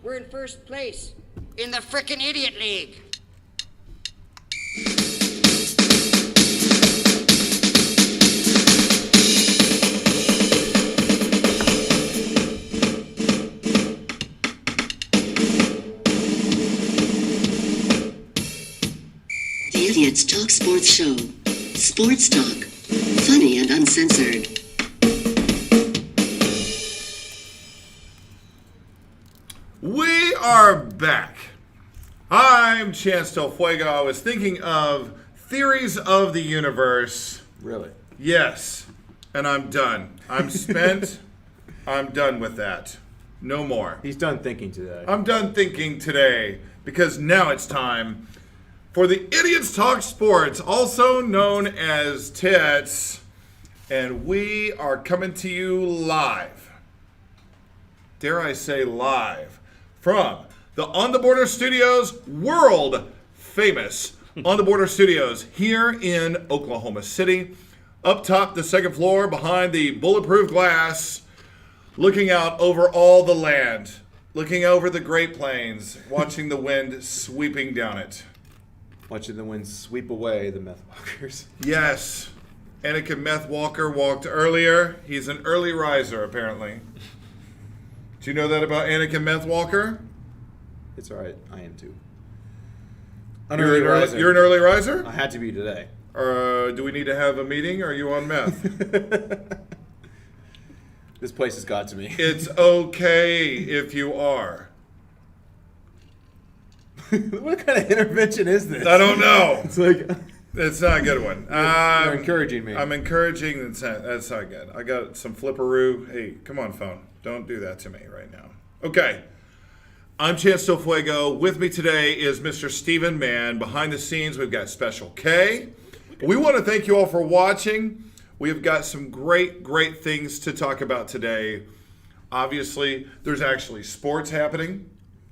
We're in first place in the frickin' Idiot League. The Idiots Talk Sports Show. Sports talk. Funny and uncensored. We are back. I'm Chance Del Fuego. I was thinking of theories of the universe. Really? Yes. And I'm done. I'm spent. I'm done with that. No more. He's done thinking today. I'm done thinking today because now it's time for the Idiots Talk Sports, also known as TITS. And we are coming to you live. Dare I say live. From the On the Border Studios, world famous On the Border Studios here in Oklahoma City. Up top, the second floor, behind the bulletproof glass, looking out over all the land, looking over the Great Plains, watching the wind sweeping down it. Watching the wind sweep away the meth walkers. Yes, Anakin Meth Walker walked earlier. He's an early riser, apparently. Do you know that about Anakin Meth Walker? It's all right. I am too. You're an early riser? I had to be today. Do we need to have a meeting? Or are you on meth? This place has got to me. It's okay if you are. What kind of intervention is this? I don't know. It's like It's not a good one. you're encouraging me. I'm encouraging. That's not good. I got some flipperoo. Hey, come on, phone. Don't do that to me right now. Okay. I'm Chance Del Fuego. With me today is Mr. Stephen Mann. Behind the scenes, we've got Special K. We want to thank you all for watching. We've got some great things to talk about today. Obviously, there's actually sports happening.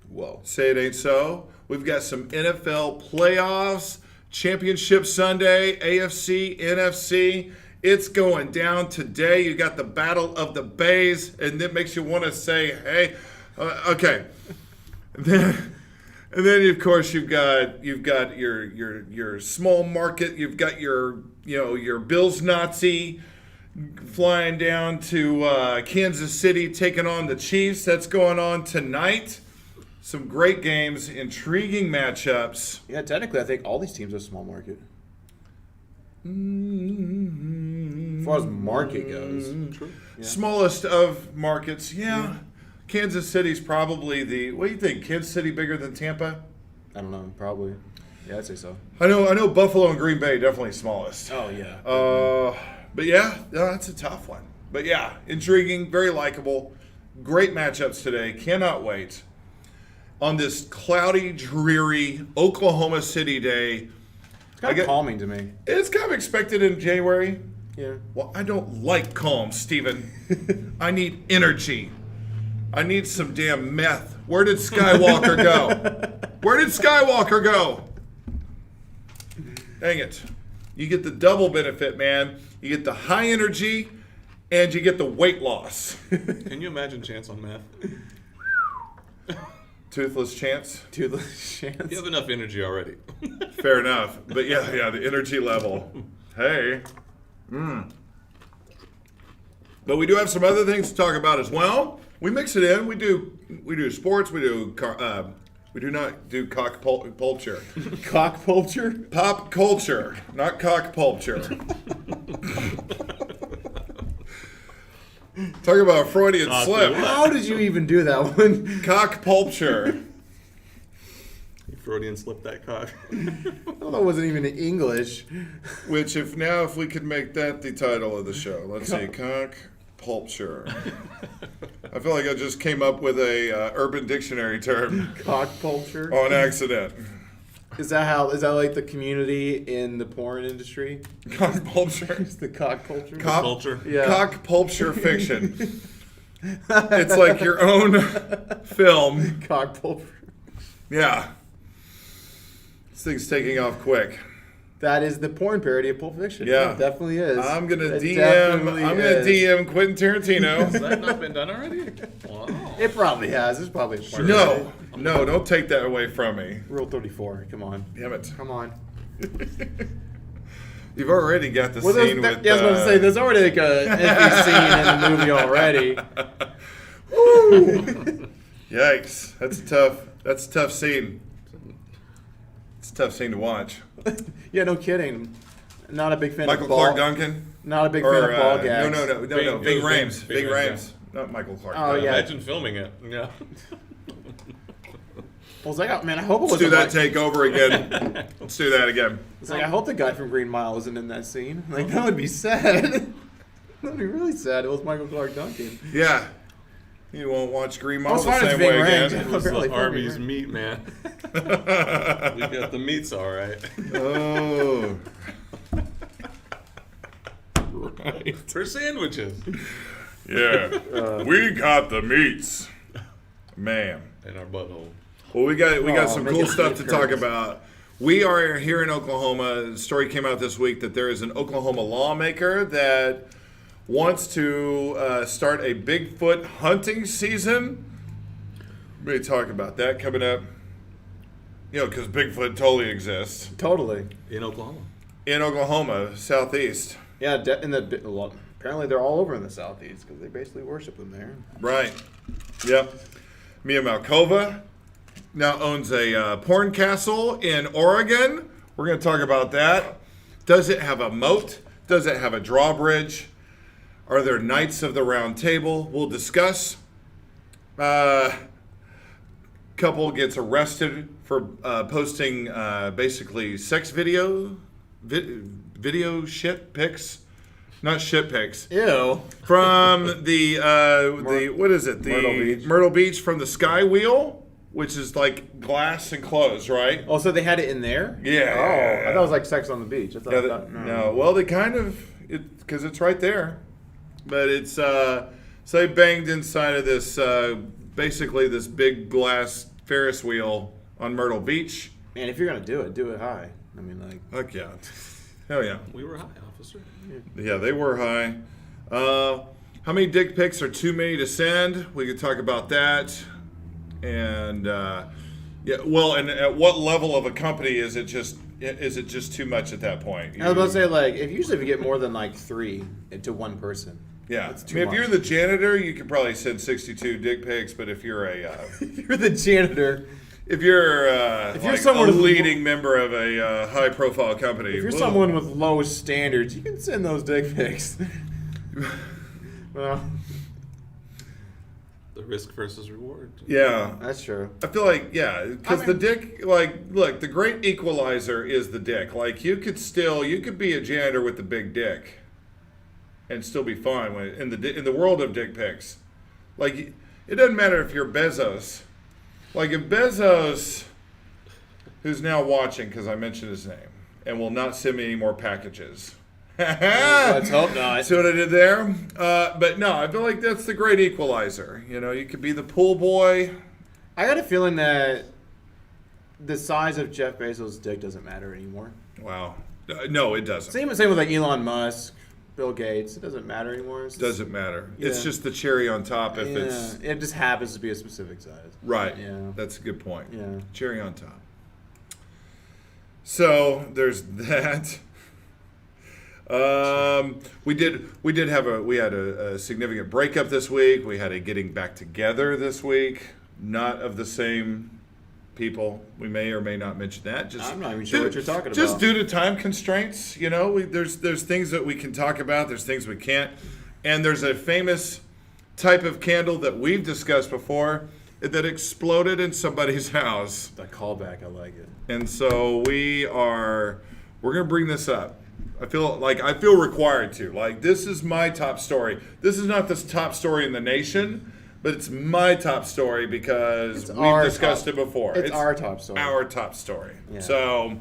Whoa. Say it ain't so. We've got some NFL playoffs, Championship Sunday, AFC, NFC. It's going down today. You got the Battle of the Bays, and that makes you want to say, hey, okay. And then of course you've got your small market. You've got your Bills Nazi flying down to Kansas City, taking on the Chiefs. That's going on tonight. Some great games, intriguing matchups. Yeah, technically, I think all these teams are small market. As far as market goes. True. Yeah. Smallest of markets, yeah. Kansas City's probably the. What do you think? Kansas City bigger than Tampa? I don't know. Probably. Yeah, I'd say so. I know. Buffalo and Green Bay definitely smallest. Oh yeah. But yeah, no, that's a tough one. But yeah, intriguing, very likable, great matchups today. Cannot wait. On this cloudy, dreary Oklahoma City day. It's kind of calming to me. It's kind of expected in January. Yeah. Well, I don't like calm, Steven. I need energy. I need some damn meth. Where did Skywalker go? Where did Skywalker go? Dang it. You get the double benefit, man. You get the high energy and you get the weight loss. Can you imagine Chance on meth? Toothless Chance? Toothless Chance. You have enough energy already. Fair enough. But yeah, the energy level. Hey. But we do have some other things to talk about as well. We mix it in. We do sports. We do not do cock culture. Cock culture? Pop culture, not cock culture. Talk about a Freudian slip. How did you even do that one? Cock culture. Freudian slip that cock. That wasn't even in English. Which, if we could make that the title of the show. Let's see, cock culture. I feel like I just came up with a Urban Dictionary term Cock culture? on accident. Is that like the community in the porn industry? Cock culture. It's the cock culture? Culture. Yeah. Cock culture fiction. It's like your own film. Cock culture. Yeah. This thing's taking off quick. That is the porn parody of Pulp Fiction. Yeah. It definitely is. I'm gonna It DM. definitely I'm gonna is. DM Quentin Tarantino. Has that not been done already? Wow. It probably has. There's probably a porn No, no, don't take that away from me. Rule 34. Come on. Damn it. Come on. You've already got the Well, scene with. yeah, I was about to say, there's already like a iffy scene in the movie already. Yikes! That's a tough scene. It's a tough scene to watch. Yeah, no kidding. Not a big fan Michael of ball. Clark Duncan. Not a big fan of ball gags. No. Bing- Bing it was Rames. Bing Bing Rames, Rames. Not Michael Clark. Oh, Duncan. yeah. Imagine filming it. Yeah. I was like, oh, man, I hope it Let's wasn't do that like, take over again. Let's do that again. It's like, I hope the guy from Green Mile isn't in that scene. Like, that would be sad. That would be really sad. It was Michael Clark Duncan. Yeah. You won't watch Green Mile was the fine as same Bing way Rames. again. It was Barely the filming, Arby's right? meat, man. We got the meats all right. Oh. Right. For sandwiches. Yeah. We got the meats. Man. In our butthole. Well, we got some make cool it stuff to make talk curves. about. We are here in Oklahoma. A story came out this week that there is an Oklahoma lawmaker that wants to start a Bigfoot hunting season. We're going to talk about that coming up. You know, because Bigfoot totally exists Totally. In Oklahoma. in Oklahoma, southeast. Yeah, well, apparently they're all over in the southeast because they basically worship them there. Right. Yep. Mia Malkova now owns a porn castle in Oregon. We're going to talk about that. Does it have a moat? Does it have a drawbridge? Are there knights of the round table? We'll discuss. Couple gets arrested for posting basically sex video shit pics. Not shit pics. Ew. From the what is it? The Myrtle Beach. Myrtle Beach from the Sky Wheel, which is like glass enclosed, right? Oh, so they had it in there? Yeah. Oh, I thought it was like Sex on the Beach. I thought, Yeah, no. Well, they kind of because it's right there, but it's so they banged inside of this basically this big glass Ferris wheel on Myrtle Beach. Man, if you're gonna do it high. I mean, like, Heck yeah, hell yeah. We were high, officer. Yeah, they were high. How many dick pics are too many to send? We could talk about that. And yeah, well, and at what level of a company is it just too much at that point? I was about to say, like, if you get more than like 3 to one person. Yeah, That's I too mean, if much. you're the janitor, you could probably send 62 dick pics. But if you're a If you're the janitor, if you're like someone a with- leading member of a high-profile company, if you're whoa. someone with low standards, you can send those dick pics. Well, The risk versus reward. yeah, that's true. I feel like, yeah, because I the mean- dick, like, look, the great equalizer is the dick. Like, you could be a janitor with the big dick and still be fine in the world of dick pics. Like, it doesn't matter if you're Bezos. Like, if Bezos, who's now watching because I mentioned his name, and will not send me any more packages. Let's hope not. See what I did there? But no, I feel like that's the great equalizer. You know, you could be the pool boy. I got a feeling that the size of Jeff Bezos' dick doesn't matter anymore. Wow. No, it doesn't. Same with like Elon Musk, Bill Gates. It doesn't matter anymore. It's just- Doesn't matter. It's Yeah. just the cherry on top if yeah, it's it just happens to be a specific size. right. Yeah. That's a good point. Yeah. Cherry on top. So there's that. We had a significant breakup this week. We had a getting back together this week. Not of the same people. We may or may not mention that. Just I'm not even sure what you're talking Just about. due to time constraints, you know, there's things that we can talk about. There's things we can't. And there's a famous type of candle that we've discussed before that exploded in somebody's house. That callback, I like it. And so we're gonna bring this up. I feel required to. Like, this is my top story. This is not the top story in the nation, but it's my top story because It's we've our discussed top- it before. It's our top story. Our top story. Yeah. So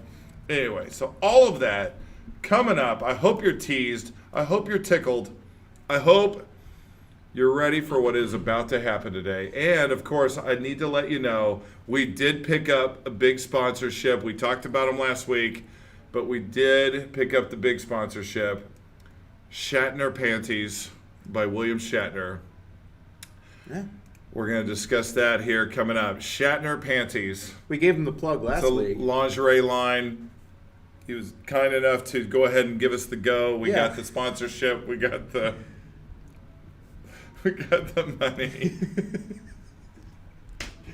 anyway, so all of that coming up. I hope you're teased. I hope you're tickled. I hope you're ready for what is about to happen today. And, of course, I need to let you know we did pick up a big sponsorship. We talked about them last week. but we did pick up the big sponsorship, Shatner Panties by William Shatner. Yeah. We're going to discuss that here coming up. Shatner Panties. We gave him the plug last It's a week. lingerie line. He was kind enough to go ahead and give us the go. We got the sponsorship. We got the money.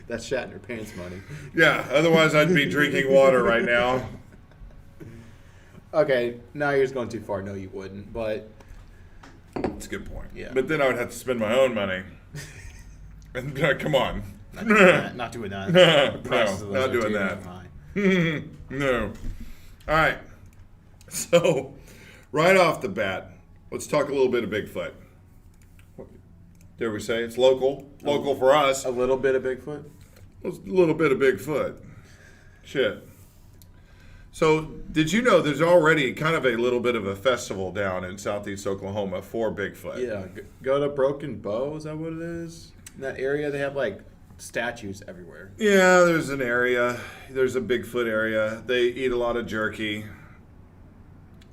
That's Shatner pants money. Yeah, otherwise I'd be drinking water right now. Okay, now you're just going too far. No, you wouldn't. But That's a good point. Yeah. But then I would have to spend my own money. And come on. not doing that. Not doing that. No, The prices of those not are doing too that. high. No. All right. So, right off the bat, let's talk a little bit of Bigfoot. Dare we say it's local? Local for us. A little bit of Bigfoot. A little bit of Bigfoot. Shit. So, did you know there's already kind of a little bit of a festival down in southeast Oklahoma for Bigfoot? Yeah. Go to Broken Bow. Is that what it is? In that area, they have like statues everywhere. Yeah, there's an area. There's a Bigfoot area. They eat a lot of jerky.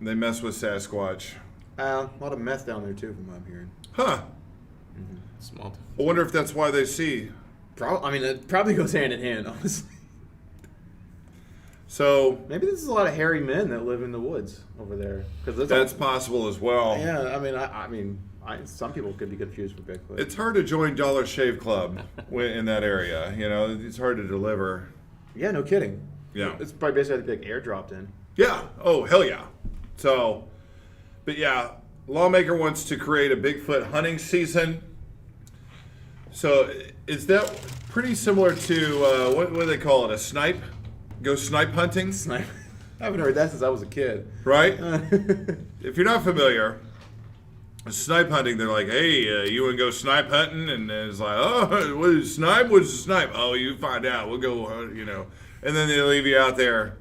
They mess with Sasquatch. A lot of meth down there too, from what I'm hearing. Huh. Small. I wonder if that's why they see. I mean, it probably goes hand in hand, honestly. So, Maybe there's a lot of hairy men that live in the woods over there. Because that's possible as well. Yeah, I mean, some people could be confused for Bigfoot. It's hard to join Dollar Shave Club in that area. You know, it's hard to deliver. Yeah, no kidding. Yeah. It's probably basically like airdropped in. Yeah. Oh, hell yeah. So, but yeah, lawmaker wants to create a Bigfoot hunting season. So, is that pretty similar to, what do they call it, a snipe? Go snipe hunting? Snipe. I haven't heard that since I was a kid. Right? If you're not familiar, snipe hunting, they're like, hey, you want to go snipe hunting? And it's like, oh, what is snipe? What's a snipe? Oh, you find out. We'll go, and then they leave you out there.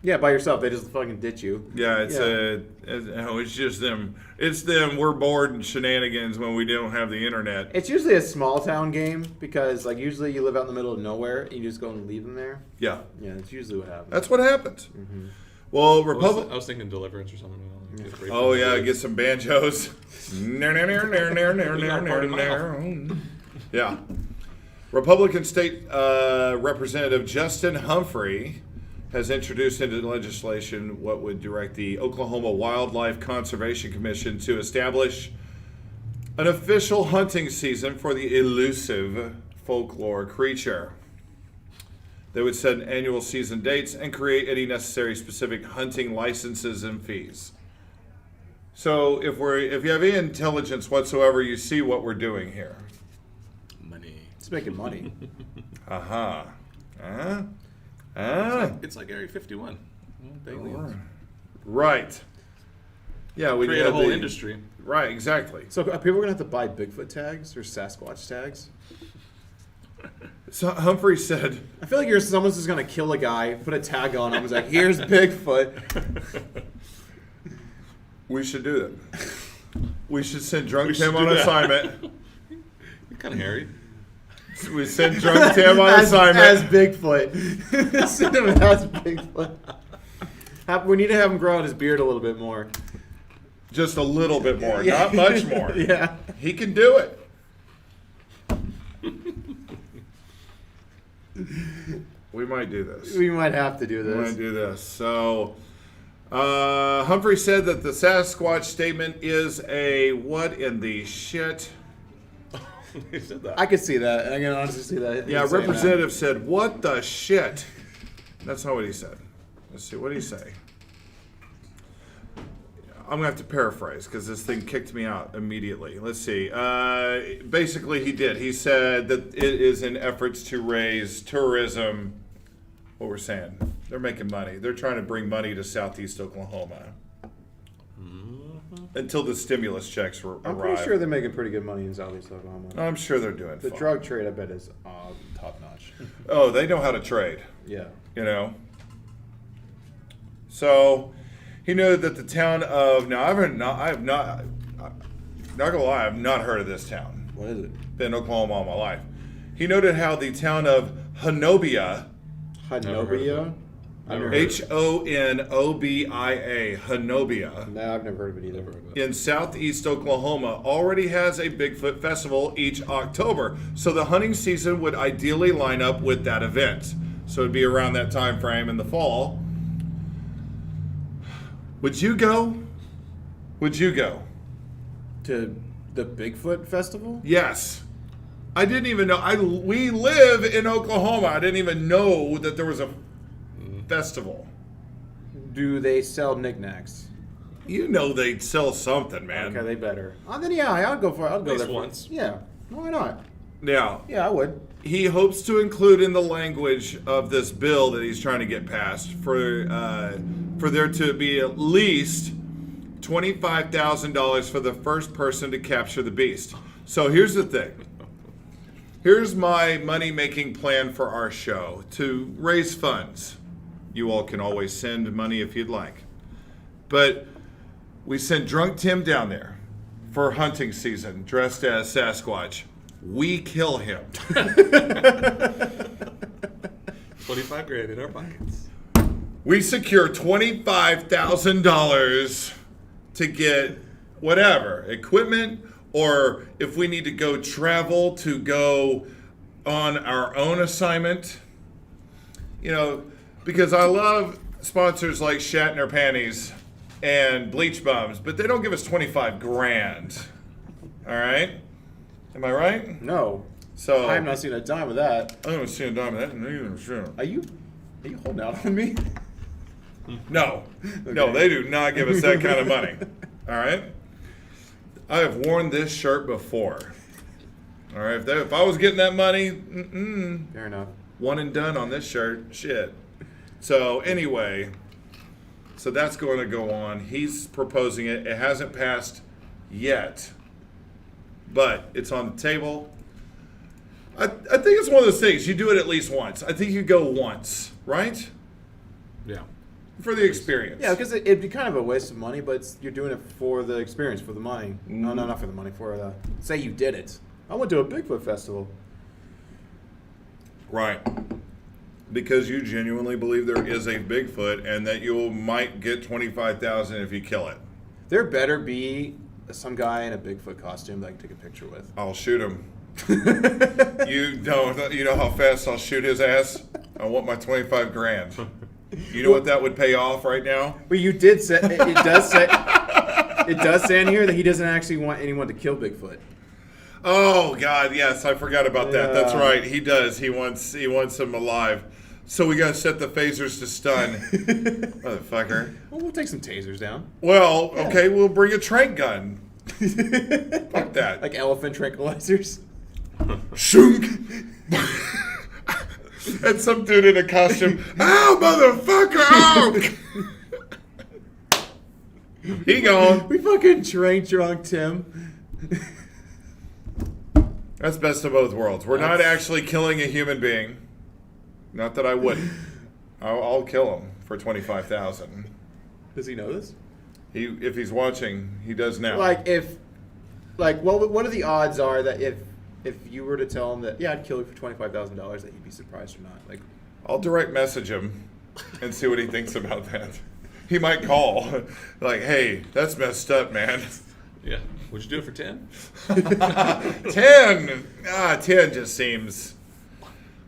Yeah, by yourself. They just fucking ditch you. Yeah, it's just them. It's them. We're bored and shenanigans when we don't have the internet. It's usually a small town game because, like, usually you live out in the middle of nowhere and you just go and leave them there. Yeah, Yeah, that's usually what happens. that's what happens. Well, I Republic. was thinking Deliverance or something. Get away Oh from yeah, the- get some banjos. Yeah. Republican State Representative Justin Humphrey has introduced into legislation what would direct the Oklahoma Wildlife Conservation Commission to establish an official hunting season for the elusive folklore creature. They would set annual season dates and create any necessary specific hunting licenses and fees. So if you have any intelligence whatsoever, you see what we're doing here. Money. It's making money. It's like Area 51. Aliens. Right. Yeah, we Create a have whole industry. Right, exactly. So are people going to have to buy Bigfoot tags or Sasquatch tags? So Humphrey said, I feel like someone's just going to kill a guy, put a tag on him, and like, here's Bigfoot. we should do that. We should send Drunk We Tim should on do that. assignment. You're kind of hairy. We send Drunk Tim on assignment. As Bigfoot. Send him as Bigfoot. We need to have him grow out his beard a little bit more. Just a little bit more, Yeah. not much more. Yeah. He can do it. We might do this. We might have to do We might this. do this. So, Humphrey said that the Sasquatch statement is a what in the shit? He said that. I could see that. I can honestly see that. Yeah, him saying representative said, what the shit? That's not what he said. Let's see, what did he say? I'm going to have to paraphrase because this thing kicked me out immediately. Let's see. Basically, he did. He said that it is in efforts to raise tourism. What we're saying. They're making money. They're trying to bring money to southeast Oklahoma. Until the stimulus checks I'm arrive. pretty sure they're making pretty good money in Southeast Oklahoma. I'm sure they're doing The fine. drug trade, I bet, is top notch. Oh, they know how to trade. Yeah. You know. So he noted that the town of not gonna lie, I've not heard of this town. What is it? Been in Oklahoma all my life. He noted how the town of Hanobia, Hanobia? Honobia, Honobia, No, I've never heard of it either. Never heard of it. in southeast Oklahoma, already has a Bigfoot festival each October. So the hunting season would ideally line up with that event. So it'd be around that time frame in the fall. Would you go? Would you go? To the Bigfoot Festival? Yes. I didn't even know. We live in Oklahoma. I didn't even know that there was a festival. Do they sell knickknacks? You know they'd sell something, man. Okay, they better. Then yeah, I'd go for it. I'd go least there once. Yeah. Why not? Now, Yeah, I would. he hopes to include in the language of this bill that he's trying to get passed for there to be at least $25,000 for the first person to capture the beast. So here's the thing. Here's my money-making plan for our show to raise funds. You all can always send money if you'd like. But we send Drunk Tim down there for hunting season, dressed as Sasquatch. We kill him. 25 grand in our pockets. We secure $25,000 to get whatever, equipment, or if we need to go travel to go on our own assignment. You know, because I love sponsors like Shatner Panties and Bleach Bums, but they don't give us 25 grand. All right? Am I right? No. So I have not seen a dime of that. I haven't seen a dime of that neither. Sure. Are you holding out on me? No, no, they do not give us that kind of money. All right, I have worn this shirt before. All right, if I was getting that money, Fair enough. one and done on this shirt. Shit. So anyway, so that's going to go on. He's proposing it. It hasn't passed yet, but it's on the table. I think it's one of those things. You do it at least once. I think you go once, right? Yeah. For the experience. Yeah, because it'd be kind of a waste of money, but you're doing it for the experience, for the money. No, not for the money. For the say you did it. I went to a Bigfoot festival. Right. Because you genuinely believe there is a Bigfoot and that you might get $25,000 if you kill it. There better be some guy in a Bigfoot costume that I can take a picture with. I'll shoot him. You know how fast I'll shoot his ass? I want my 25 grand. You know what that would pay off right now? But you did say it does say in here that he doesn't actually want anyone to kill Bigfoot. Oh God, yes, I forgot about that. That's Yeah. right. He does. He wants him alive. So we gotta set the phasers to stun. Motherfucker. Well, we'll take some tasers down. Well, okay, we'll bring a trank gun. Like that. Like elephant tranquilizers. Shunk. And some dude in a costume. Ow, motherfucker! Ow! He gone. We fucking trained drunk Tim. That's best of both worlds. We're not actually killing a human being. Not that I wouldn't. I'll kill him for $25,000. Does he know this? If he's watching, he does now. What are the odds are that if you were to tell him that, yeah, I'd kill you for $25,000, that he'd be surprised or not? Like, I'll direct message him and see what he thinks about that. He might call. Like, hey, that's messed up, man. Yeah. Would you do it for 10? 10. 10 just seems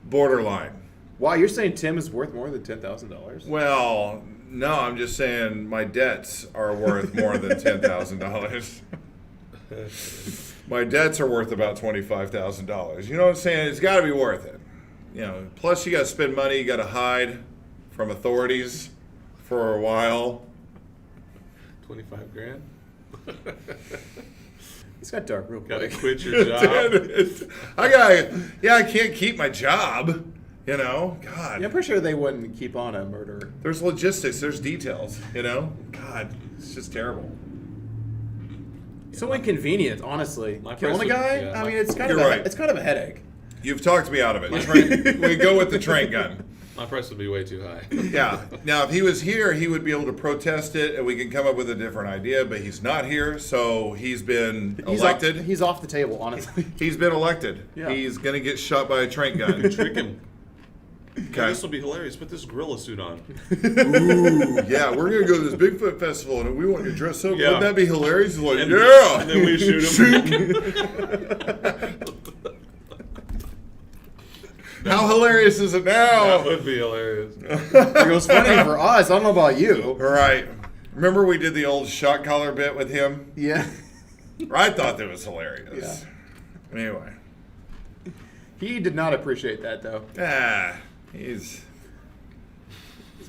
borderline. wow, you're saying Tim is worth more than $10,000? Well, no, I'm just saying my debts are worth more than $10,000. My debts are worth about $25,000. You know what I'm saying? It's got to be worth it. You know. Plus, you got to spend money. You got to hide from authorities for a while. 25 grand? It's got dark real Gotta quick. quit your job. I can't keep my job. You know, God. Yeah, I'm pretty sure they wouldn't keep on a murderer. There's logistics. There's details. You know, God, it's just terrible. So inconvenient, honestly. My Killing a price would- guy? yeah, I my- mean, it's kind You're of right. it's kind of a headache. You've talked me out of it. We go with the train gun. My price would be way too high. Yeah. Now, if he was here, he would be able to protest it, and we can come up with a different idea. But he's not here, so he's been elected. He's off the table, honestly. He's been elected. Yeah. He's gonna get shot by a train gun. Trick him. Yeah, this will be hilarious. Put this gorilla suit on. Ooh, yeah, we're gonna go to this Bigfoot festival and we want you to dress up. Yeah. Wouldn't that be hilarious? He's like, And, yeah. and then we shoot him. How hilarious is it now? That would be hilarious. It was funny for us. I don't know about you. Right. Remember we did the old shot collar bit with him? Yeah. I thought that was hilarious. Anyway. He did not appreciate that, though. He's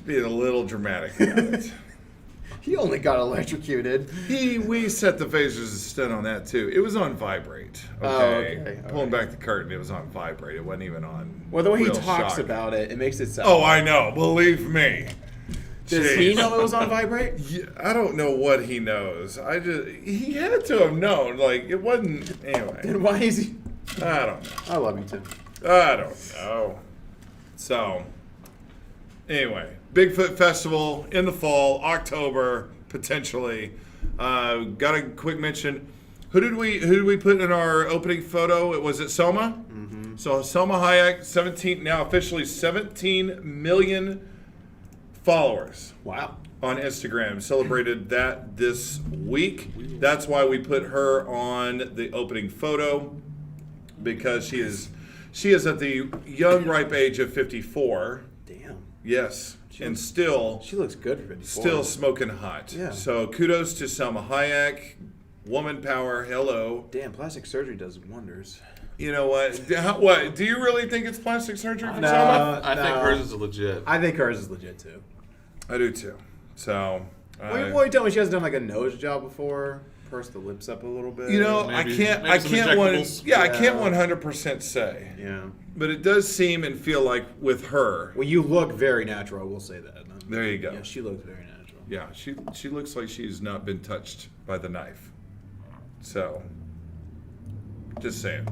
being a little dramatic about it. He only got electrocuted. We set the phasers stun on that too. It was on vibrate. Okay. Okay. Pulling back the curtain, it was on vibrate. It wasn't even on. Well, the way he real talks shock. about it, it makes it sound. Oh, I know. Believe me. Does he Jeez. know it was on vibrate? Yeah, I don't know what he knows. He had to have known. Like it wasn't. Anyway, Then why is he? I don't know. I love you, Tim. I don't know. So, anyway, Bigfoot Festival in the fall, October potentially. Got a quick mention. Who did we put in our opening photo? Was it Selma? Mm-hmm. So Selma Hayek, officially 17 million followers Wow. on Instagram. Celebrated that this week. That's why we put her on the opening photo, because she is at the young ripe age of 54. Damn. Yes, and still She looks good for 54. still smoking hot. Yeah. So kudos to Selma Hayek, woman power. Hello. Damn, plastic surgery does wonders. You know what? What do you really think it's plastic surgery for No. Selma? I think hers is legit. I think hers is legit too. I do too. So. Well, you tell me she hasn't done like a nose job before? Purse the lips up a little bit. You know, Maybe- I maybe some can't injectables. I can't Yeah. 100% say. Yeah. But it does seem and feel like with her. Well, you look very natural. I will say that. There you go. Yeah, she looks very natural. Yeah, she looks like she's not been touched by the knife. So, just saying.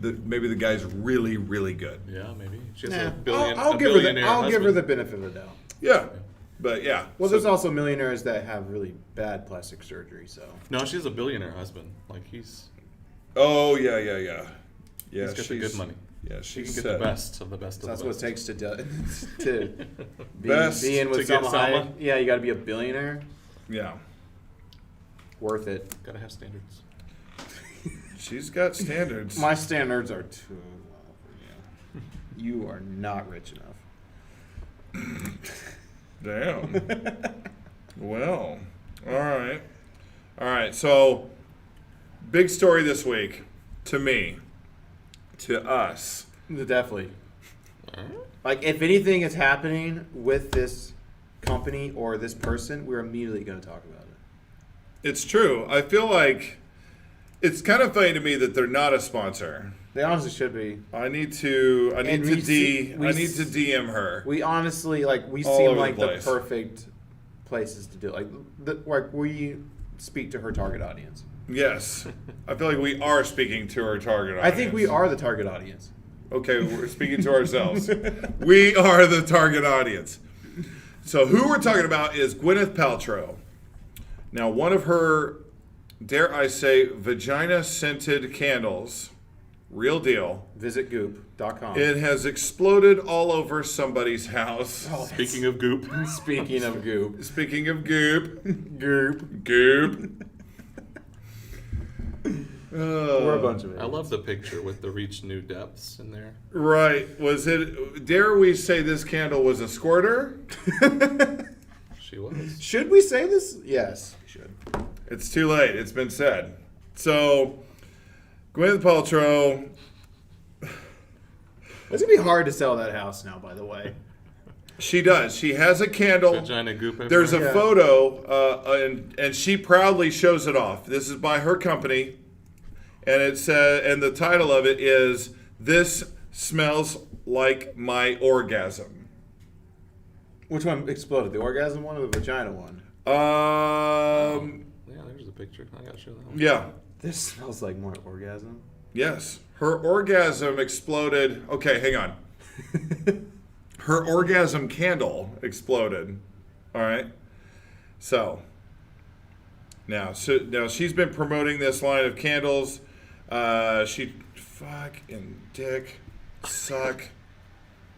Maybe the guy's really, really good. Yeah, maybe. She has Nah, a billion. I'll a give her the billionaire I'll give her husband. the benefit of the doubt. Yeah, but yeah. Well, so- there's also millionaires that have really bad plastic surgery. So No, she has a billionaire husband. Like he's Oh yeah. he's got the she's- good money. Yeah, She she's can get the best of the best of that's the what it best. takes to Best be in with to get Salma Salma. Hayek. Yeah, you got to be a billionaire. Yeah, Worth it. Gotta have standards. she's got standards. My standards are too low for you. You are not rich enough. Damn. Well, all right. So, big story this week to me, to us. Definitely. Alright. Like, if anything is happening with this company or this person, we're immediately going to talk about it. It's true. I feel like it's kind of funny to me that they're not a sponsor. They honestly should be. I need to DM her. We honestly, like, we All seem over like the the place. perfect places to do it. Like we speak to her target audience. Yes. I feel like we are speaking to our target I audience. think we are the target audience. Okay, we're speaking to ourselves. We are the target audience. So who we're talking about is Gwyneth Paltrow. Now, one of her, dare I say, vagina-scented candles, real deal, Visit goop.com. it has exploded all over somebody's house. Speaking of goop, Speaking of goop. Speaking of goop, Goop. We're a bunch of it. I love the picture with the reach new depths in there. right. Was it, dare we say this candle was a squirter? She was. Should we say this? Yes, we should. It's too late. It's been said. So, Gwyneth Paltrow, It's going to be hard to sell that house now, by the way. she does. She has a candle. Vagina goop. There's a everywhere. Yeah. photo, and she proudly shows it off. This is by her company, and it says, and the title of it is "This Smells Like My Orgasm." Which one exploded? The orgasm one or the vagina one? Yeah, there's a picture. I gotta show that one. Yeah, This smells like more orgasm. yes, her orgasm exploded. Okay, hang on. Her orgasm candle exploded. All right, so now she's been promoting this line of candles. She fucking dick suck.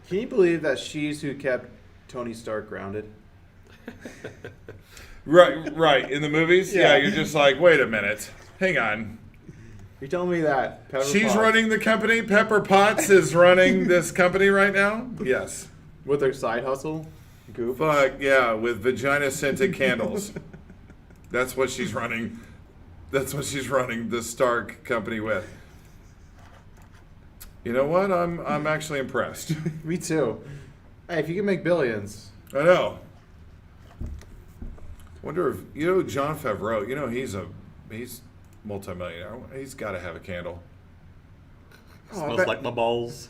Can you believe that she's who kept Tony Stark grounded? Right. In the movies, yeah, you're just like, wait a minute, hang on. You're telling me that Pepper She's Potts, running the company. Pepper Potts is running this company right now. Yes. with her side hustle? Goop. Fuck yeah, with vagina scented candles. That's what she's running. That's what she's running the Stark company with. You know what? I'm actually impressed. Me too. Hey, if you can make billions. I know. Wonder if John Favreau. He's multimillionaire. He's got to have a candle. Smells like my balls.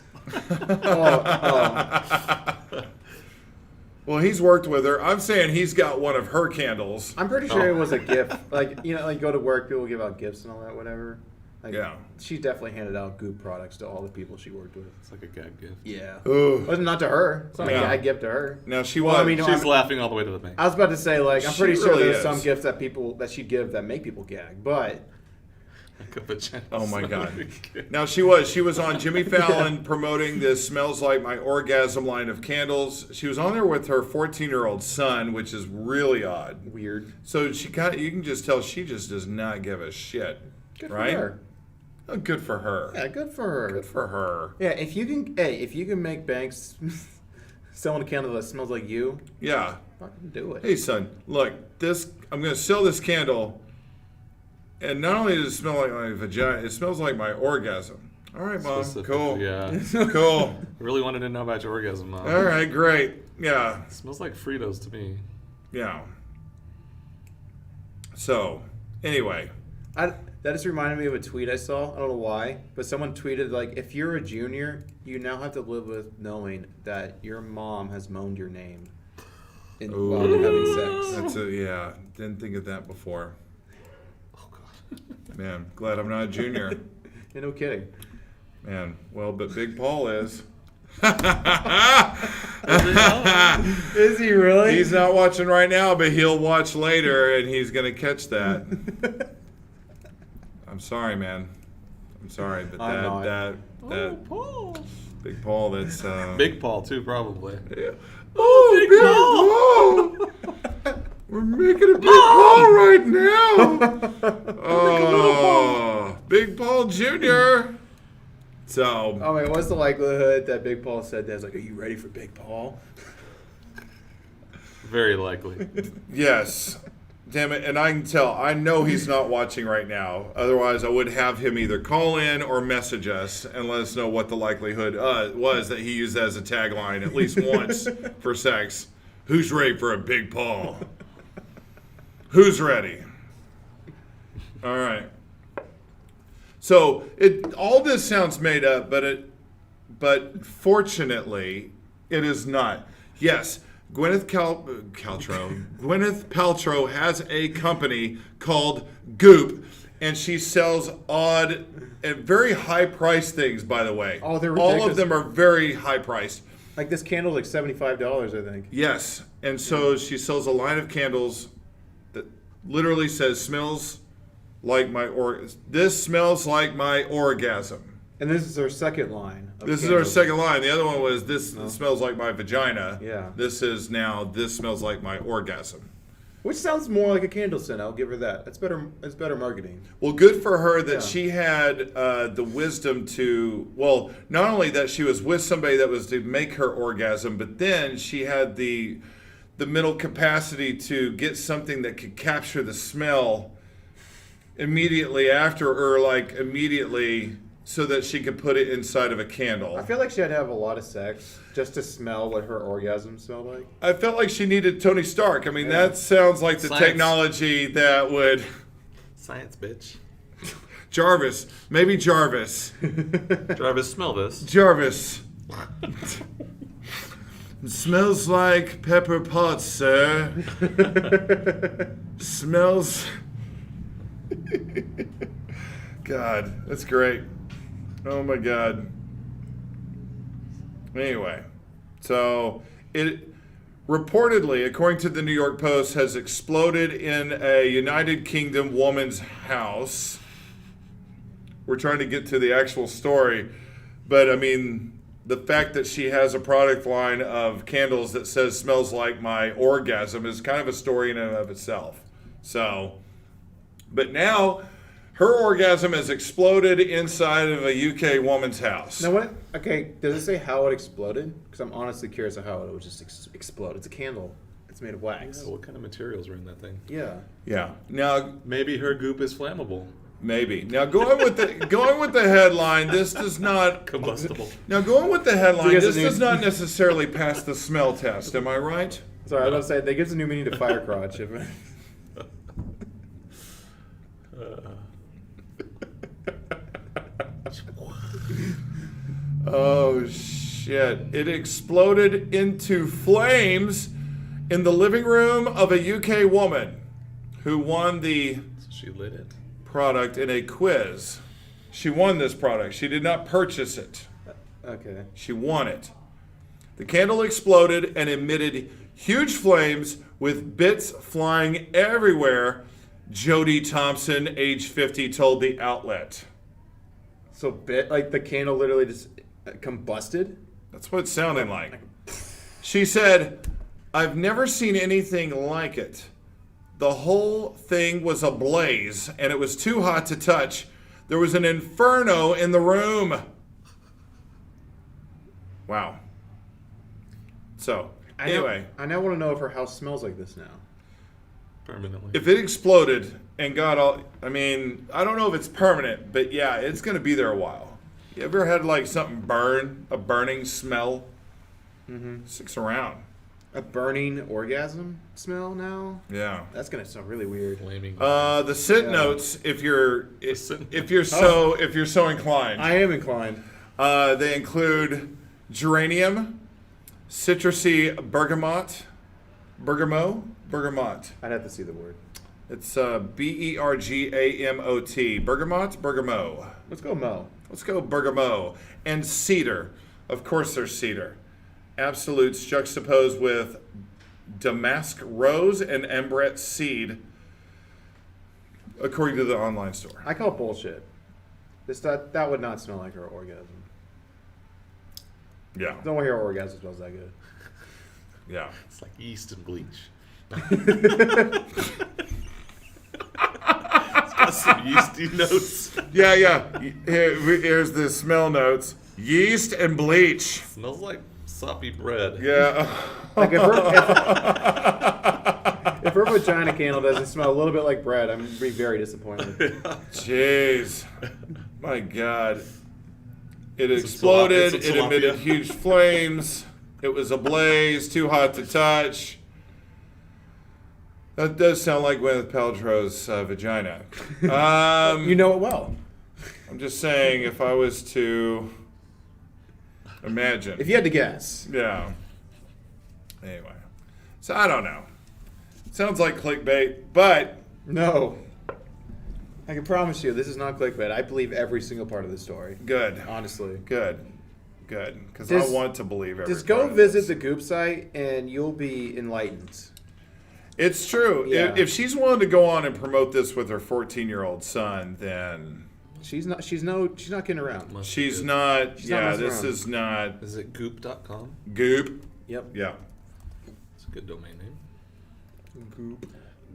Well, he's worked with her. I'm saying he's got one of her candles. I'm pretty sure it was a gift. Like, like go to work, people give out gifts and all that, whatever. Like, Yeah. She definitely handed out Goop products to all the people she worked with. It's like a gag gift. Yeah. Ooh. Well, not to her. It's not Yeah. a gag gift to her. Now she Well, was. I mean, She's laughing all the way to the bank. I was about to say, like, I'm She pretty sure really there's is. some gifts that she'd give that make people gag, but Like a vagina. Oh my God. Now she was on Jimmy Fallon promoting the Smells Like My Orgasm line of candles. She was on there with her 14-year-old son, which is really odd. weird. So you can just tell she just does not give a shit. Good right? for her. Oh, good for her. Yeah, good for her. Good for her. Yeah, if you can make banks selling a candle that smells like you, Yeah. fucking do it. Hey son, look, I'm gonna sell this candle, and not only does it smell like my vagina, it smells like my orgasm. All right, Mom. Specifically, Cool. Yeah. Cool. I really wanted to know about your orgasm, Mom. All right, great. Yeah. It smells like Fritos to me. Yeah. So, anyway. That just reminded me of a tweet I saw. I don't know why, but someone tweeted like, "If you're a junior, you now have to live with knowing that your mom has moaned your name while they're having sex." Yeah. Didn't think of that before. Oh, God. Man, glad I'm not a junior. Yeah, no kidding. Man, well, but Big Paul is. Is he really? He's not watching right now, but he'll watch later, and he's gonna catch that. I'm sorry, man. I'm sorry, but that Paul. Big Paul, that's Big Paul, too, probably. Yeah. Oh, Big Paul! We're making a Big Paul right now. Oh, Big Paul Jr. So. Oh man, what's the likelihood that Big Paul said that? It's like, "Are you ready for Big Paul?" Very likely. Yes. Damn it. And I can tell. I know he's not watching right now. Otherwise, I would have him either call in or message us and let us know what the likelihood was that he used that as a tagline at least once for sex. Who's ready for a Big Paul? Who's ready? All right. So all this sounds made up, but fortunately, it is not. Yes. Gwyneth Paltrow has a company called Goop, and she sells odd and very high-priced things, by the way. Oh, they're all ridiculous. of them are very high-priced. Like this candle's like $75, I think. Yes, and so she sells a line of candles that literally says "smells like my This smells like my orgasm." And this is her second line. This is our second line. The other one was "this smells like my vagina." Yeah. This is now "this smells like my orgasm." Which sounds more like a candle scent. I'll give her that. It's better. It's better marketing. Well, good for her that Yeah. she had the wisdom to, well, not only that she was with somebody that was to make her orgasm, but then she had the mental capacity to get something that could capture the smell immediately after, or like immediately, so that she could put it inside of a candle. I feel like she had to have a lot of sex just to smell what her orgasm smelled like. I felt like she needed Tony Stark. I mean, Yeah. that sounds like the Science. technology that would... Science, bitch. Jarvis. Maybe Jarvis. Jarvis, smell this. Jarvis. Smells like Pepper Potts, sir. Smells... God, that's great. Oh my God. Anyway, so it reportedly, according to the New York Post, has exploded in a United Kingdom woman's house. We're trying to get to the actual story, but I mean, the fact that she has a product line of candles that says "smells like my orgasm" is kind of a story in and of itself. So, but now her orgasm has exploded inside of a UK woman's house. Now what? Okay, does it say how it exploded? Because I'm honestly curious of how it would just explode. It's a candle. It's made of wax. Yeah, what kind of materials were in that thing? Yeah. Yeah. Now, Maybe her goop is flammable. maybe. Now, going with the headline, this does not. Combustible. Now, going with the headline, So I guess this it does needs- not necessarily pass the smell test. Am I right? Sorry, I was going to say, that gives a new meaning to fire crotch. Oh shit! It exploded into flames in the living room of a UK woman who won the So she lit it. product in a quiz. She won this product. She did not purchase it. Okay. She won it. The candle exploded and emitted huge flames with bits flying everywhere, Jody Thompson, age 50, told the outlet. So, like the candle literally just combusted? That's what it sounded like. She said, "I've never seen anything like it. The whole thing was ablaze, and it was too hot to touch. There was an inferno in the room." Wow. So, anyway, I now want to know if her house smells like this now. Permanently. if it exploded and got all, I mean, I don't know if it's permanent, but yeah, it's going to be there a while. You ever had like something burn, a burning smell? Sticks around. A burning orgasm smell now? Yeah. That's going to sound really weird. Flaming. The sit Yeah. notes, if you're sit if you're so inclined, I am inclined. they include geranium, citrusy bergamot. I'd have to see the word. It's Bergamot, bergamot. Let's go Mo. Let's go bergamot and cedar. Of course, there's cedar. Absolutes juxtaposed with damask rose and embret seed, according to the online store. I call bullshit. That would not smell like her orgasm. Yeah, Don't want to hear her orgasm smells that good. yeah. It's like yeast and bleach. It's got some yeasty notes. Yeah. Here's the smell notes: yeast and bleach. Smells like soppy bread. Yeah. Like if her vagina candle doesn't smell a little bit like bread, I'm be very disappointed. Jeez. My God. It Some exploded. some It emitted tilapia. huge flames. It was ablaze, too hot to touch. That does sound like Gwyneth Paltrow's vagina. You know it well. I'm just saying, if I was to imagine. If you had to guess. Yeah. Anyway. So I don't know. Sounds like clickbait, but No. I can promise you, this is not clickbait. I believe every single part of the story. good. Honestly. Good. Because I Just- want to believe every Just go part of visit this. the Goop site and you'll be enlightened. It's true. Yeah. If she's willing to go on and promote this with her 14-year-old son, then She's not kidding around. Must be she's good. not. not Yeah, messing this around. is not Is it goop.com? goop. Yep. Yeah. It's a good domain name. Goop.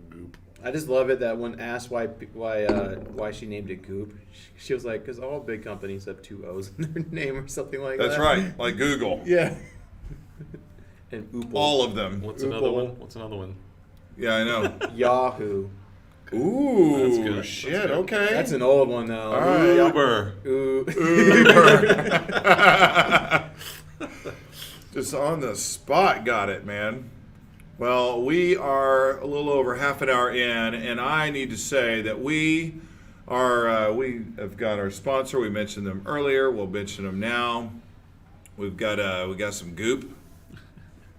Goop. I just love it that when asked why she named it Goop, she was like, because all big companies have two O's in their name or something like That's that. right. Like Google. Yeah. And Oople. All of them. What's Oople. another one? What's another one? Yeah, I know. Yahoo. Ooh, That's good. shit. That's good. Okay. That's an old one now. All right. Uber. Ooh. Just on the spot, got it, man. Well, we are a little over half an hour in, and I need to say that we have got our sponsor. We mentioned them earlier. We'll mention them now. We got some goop.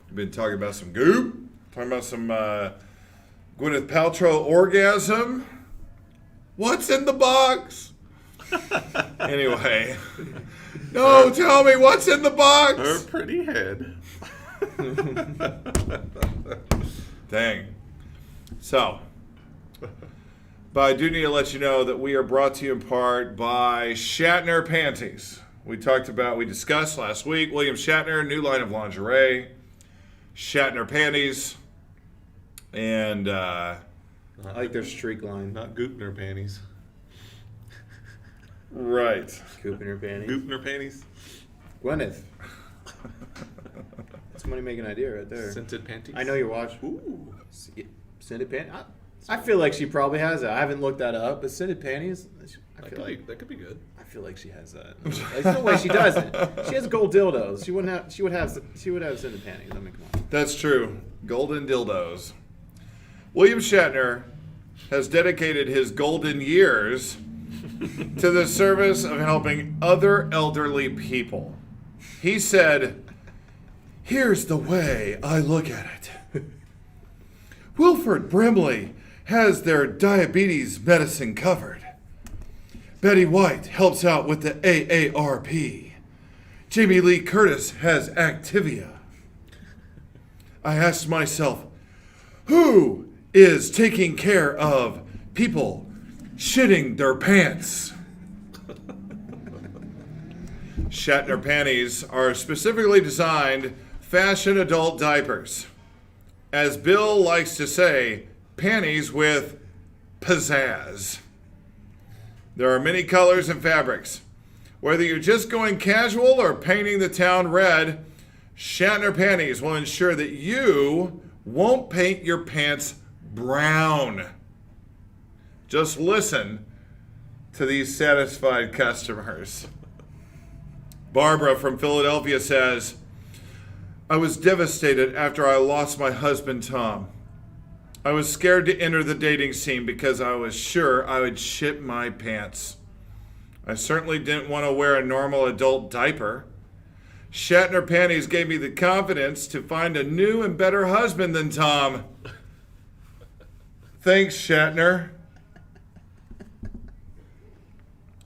We've been talking about some goop. Talking about some Gwyneth Paltrow orgasm. What's in the box? Anyway, no, tell me what's in the box. Her pretty head. Dang. So, but I do need to let you know that we are brought to you in part by Shatner Panties. We discussed last week William Shatner, new line of lingerie, Shatner panties, and I like their streak line. Not Goopner panties. right. Cooping her panties. Goopner panties? Gwyneth. That's a money-making idea right there. Scented panties? I know you're watching. Ooh. Scented panties? I feel like she probably has that. I haven't looked that up, but scented panties, That could be good. I feel like she has that. There's no way she doesn't. She has gold dildos. She would have scented panties. I mean, come on. That's true. Golden dildos. William Shatner has dedicated his golden years to the service of helping other elderly people. He said, "Here's the way I look at it. Wilford Brimley has their diabetes medicine covered. Betty White helps out with the AARP. Jamie Lee Curtis has Activia. I asked myself, who is taking care of people shitting their pants?" Shatner panties are specifically designed fashion adult diapers. As Bill likes to say, panties with pizzazz. There are many colors and fabrics. Whether you're just going casual or painting the town red, Shatner panties will ensure that you won't paint your pants brown. Just listen to these satisfied customers. Barbara from Philadelphia says, "I was devastated after I lost my husband, Tom. I was scared to enter the dating scene because I was sure I would shit my pants. I certainly didn't want to wear a normal adult diaper. Shatner panties gave me the confidence to find a new and better husband than Tom. Thanks, Shatner."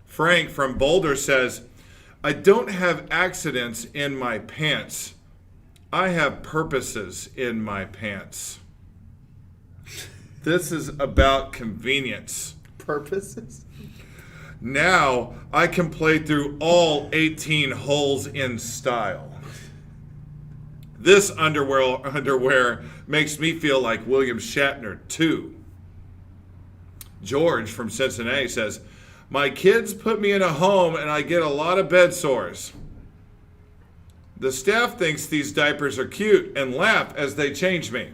Frank from Boulder says, "I don't have accidents in my pants. I have purposes in my pants." This is about convenience. Purposes? Now I can play through all 18 holes in style. This underwear makes me feel like William Shatner too. George from Cincinnati says, "My kids put me in a home and I get a lot of bed sores. The staff thinks these diapers are cute and laugh as they change me.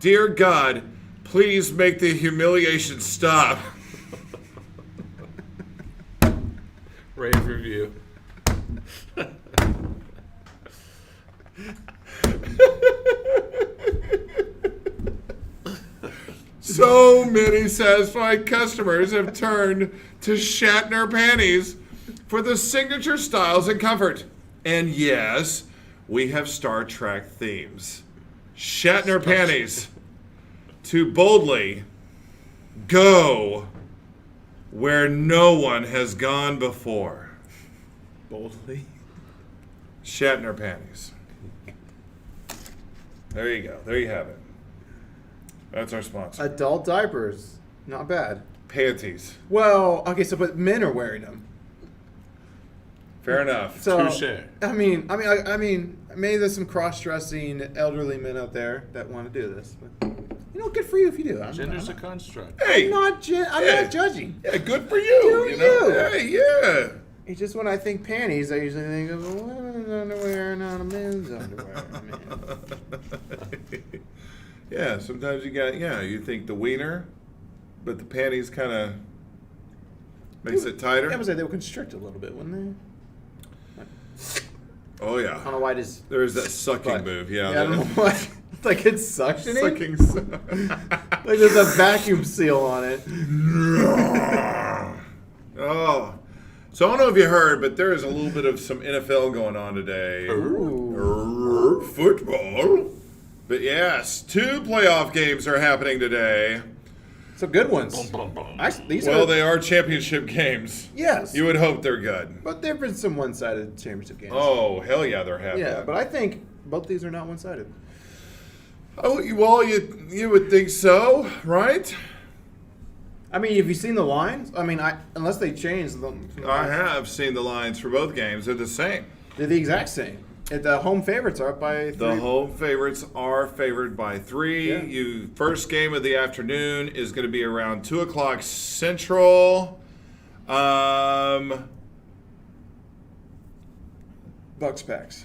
Dear God, please make the humiliation stop." Rave review. So many satisfied customers have turned to Shatner panties for the signature styles and comfort. And yes, we have Star Trek themes. Shatner panties to boldly go where no one has gone before. Boldly. Shatner panties. There you go. There you have it. That's our sponsor. Adult diapers. Not bad. Panties. Well, okay, so but men are wearing them. Fair enough. So Touche. I mean, maybe there's some cross-dressing elderly men out there that want to do this. But, good for you if you do. Gender's a construct. Hey, I'm not judging. yeah, good for you. Do you. Hey, yeah. It's just when I think panties, I usually think of a women's underwear, not a men's underwear. Yeah, sometimes you think the wiener, but the panties kind of makes it tighter. I was like they would constrict a little bit, wouldn't Oh they? yeah. I don't know why this. There's that sucking move. Yeah. I don't know why. Like it's suctioning. Sucking. Like there's a vacuum seal on it. Oh. So I don't know if you heard, but there is a little bit of some NFL going on today. Football. But yes, 2 playoff games are happening today. Some good ones. Actually, They are championship games. Yes. You would hope they're good. But there have been some one-sided championship games. Oh, hell yeah, they're happening. Yeah, but I think both these are not one-sided. Oh, well, you would think so, right? I mean, have you seen the lines? I mean, unless they changed them. I have seen the lines for both games. They're the same. They're the exact same. The home favorites are up by 3. The home favorites are favored by 3. Yeah. First game of the afternoon is going to be around 2 o'clock Central. Bucks packs.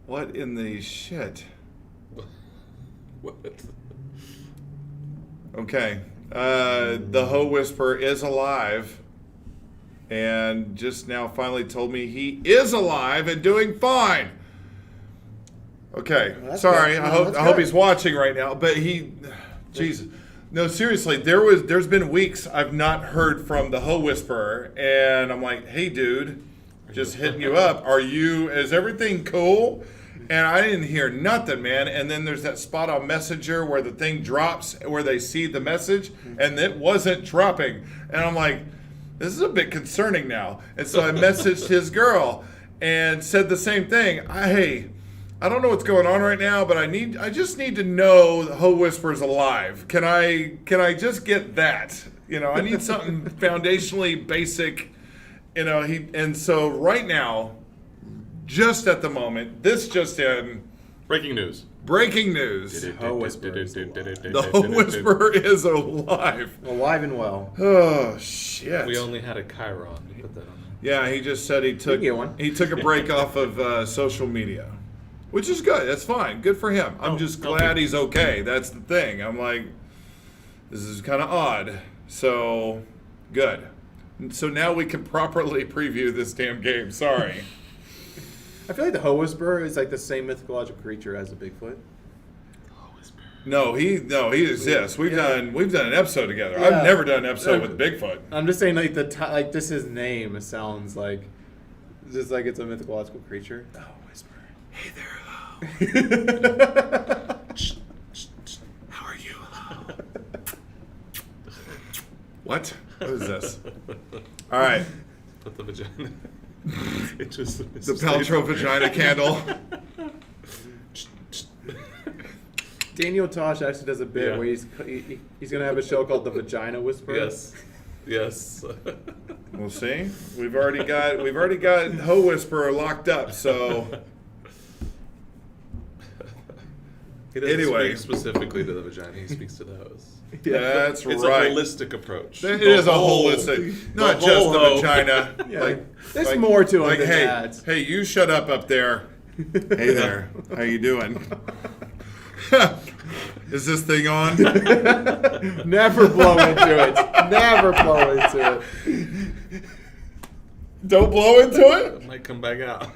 What in the shit? What? Okay. The Ho Whisperer is alive. And just now finally told me he is alive and doing fine. Okay. Well, sorry. good. I No, hope that's good. he's watching right now. But Jesus. No, seriously, there's been weeks I've not heard from the Ho Whisperer, and I'm like, hey dude, just hitting you up. Is everything cool? And I didn't hear nothing, man. And then there's that spot on Messenger where the thing drops, where they see the message, and it wasn't dropping. And I'm like, this is a bit concerning now. And so I messaged his girl and said the same thing. Hey, I don't know what's going on right now, but I just need to know the Ho Whisperer's alive. Can I just get that? I need something foundationally basic. And so right now, just at the moment, this just in. Breaking news. Breaking news. Ho Whisperer is The Ho Whisperer is alive. Alive and well. Oh shit. We only had a Chiron. Put that on. Yeah, he just said he took get one. he took a break off of social media, which is good. That's fine. Good for him. I'm just glad he's okay. That's the thing. I'm like, this is kind of odd. So good. So now we can properly preview this damn game. Sorry. I feel like the Ho Whisperer is like the same mythological creature as a Bigfoot. No, he exists. We've done an episode together. Yeah. I've never done an episode with Bigfoot. I'm just saying, like like just his name sounds like just like it's a mythological creature. The Ho Whisperer. Hey there, Ho. How are you? What? What is this? All right. Put the vagina. It just The Paltrow vagina candle. Daniel Tosh actually does a bit Yeah. where he's gonna have a show called The Vagina Whisperer. Yes. We'll see. We've already got Ho Whisperer locked up. So He doesn't Anyway. speak specifically to the vagina. He speaks to the hose. that's It's right. a holistic approach. It The is a whole- holistic, not the just whole the hoe. vagina. Yeah. There's more to it than hey, that. Hey, you shut up there. Hey there. How you doing? Is this thing on? Never blow into it. Never blow into it. Don't blow into it? It might come back out.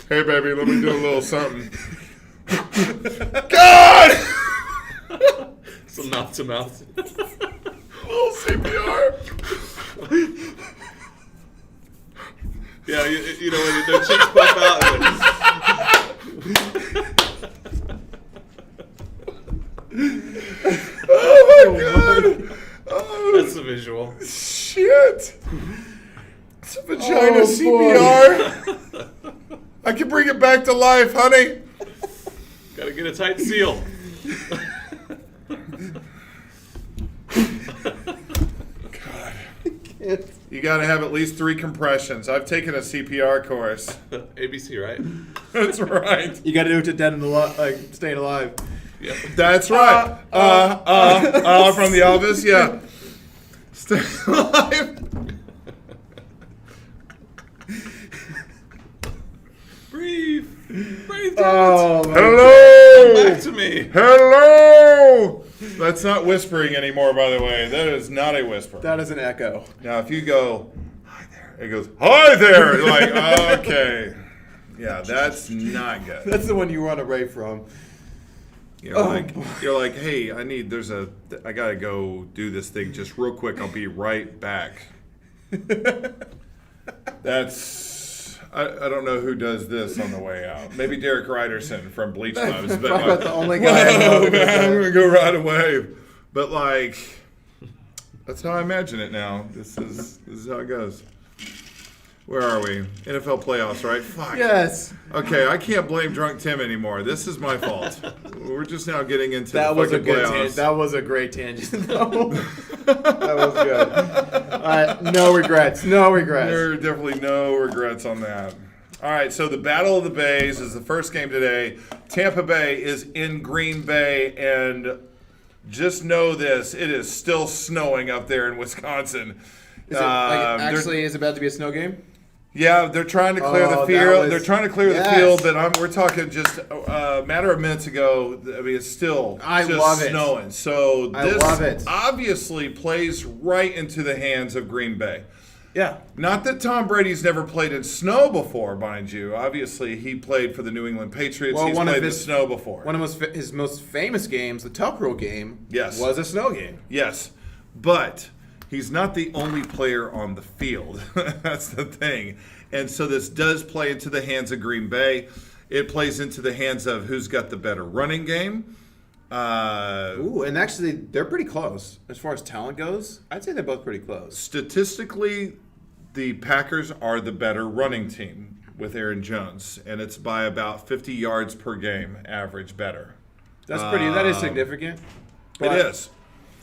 Hey, baby, let me do a little something. God! Some mouth to mouth. Little CPR. Yeah, you know when their cheeks pop out. Oh, my God. Oh, That's the visual. shit. It's a vagina Oh, CPR. I can bring it back to life, honey. Gotta get a tight seal. You got to have at least 3 compressions. I've taken a CPR course. ABC, right? That's right. You gotta do it to dead and alive, like staying alive. Yep. That's right. From the Elvis, yeah. Stay alive. Breathe. Breathe. Oh, my Hello. Back to me. Hello. That's not whispering anymore, by the way. That is not a whisper. that is an echo. Now, if you go, hi there, it goes, hi there. You're like, okay. Yeah, that's not good. That's the one you run away from. You're like, hey, I gotta go do this thing just real quick. I'll be right back. I don't know who does this on the way out. Maybe Derek Ryderson from Bleach Clubs, but Probably the only guy I know who does that. I'm gonna go right away. But like, that's how I imagine it now. This is how it goes. Where are we? NFL playoffs, right? Fuck. Yes. Okay, I can't blame Drunk Tim anymore. This is my fault. We're just now getting into That the was a fucking good playoffs. tangent. That was a great tangent. though. That was good. All right, no regrets. No regrets. There are definitely no regrets on that. All right, so the Battle of the Bays is the first game today. Tampa Bay is in Green Bay, and just know this, it is still snowing up there in Wisconsin. Is it, actually, is it about to be a snow game? Yeah, they're trying to clear the Oh, that field. was- They're trying to clear yes. the field, but we're talking just a matter of minutes ago. I mean, it's still I just love it. snowing. So I this love it. obviously plays right into the hands of Green Bay. Yeah. Not that Tom Brady's never played in snow before, mind you. Obviously, he played for the New England Patriots. Well, He's one of played in his- snow before. One of his most famous games, the Tuck-Rule game, Yes. was a snow game. Yes, but he's not the only player on the field. That's the thing. And so this does play into the hands of Green Bay. It plays into the hands of who's got the better running game. Ooh, and actually, they're pretty close as far as talent goes. I'd say they're both pretty close. Statistically, the Packers are the better running team with Aaron Jones, and it's by about 50 yards per game average better. That's pretty. That is significant. It But- is.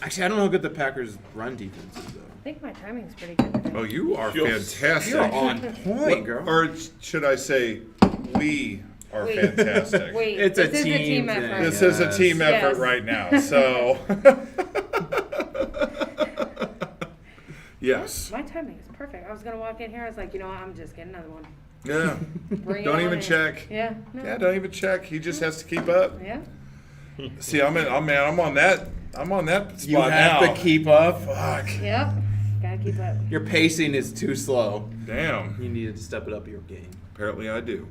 Actually, I don't know how good the Packers' run defense is, though. I think my timing's pretty good today. Oh, you are Yes. fantastic. You're on point, girl. Or should I say, we are Wait. fantastic. Wait, It's a this is a team team thing. effort. This is a team effort Yes. right now. So, yes. My timing is perfect. I was gonna walk in here. I was like, you know what? I'm just getting another one. Yeah. Bring it Don't on even in. check. Yeah. No. Yeah, don't even check. He just has to keep up. Yeah. See, I'm on that spot You have now. to keep up. Fuck. Yep. Gotta keep up. Your pacing is too slow. Damn. You needed to step it up your game. Apparently I do.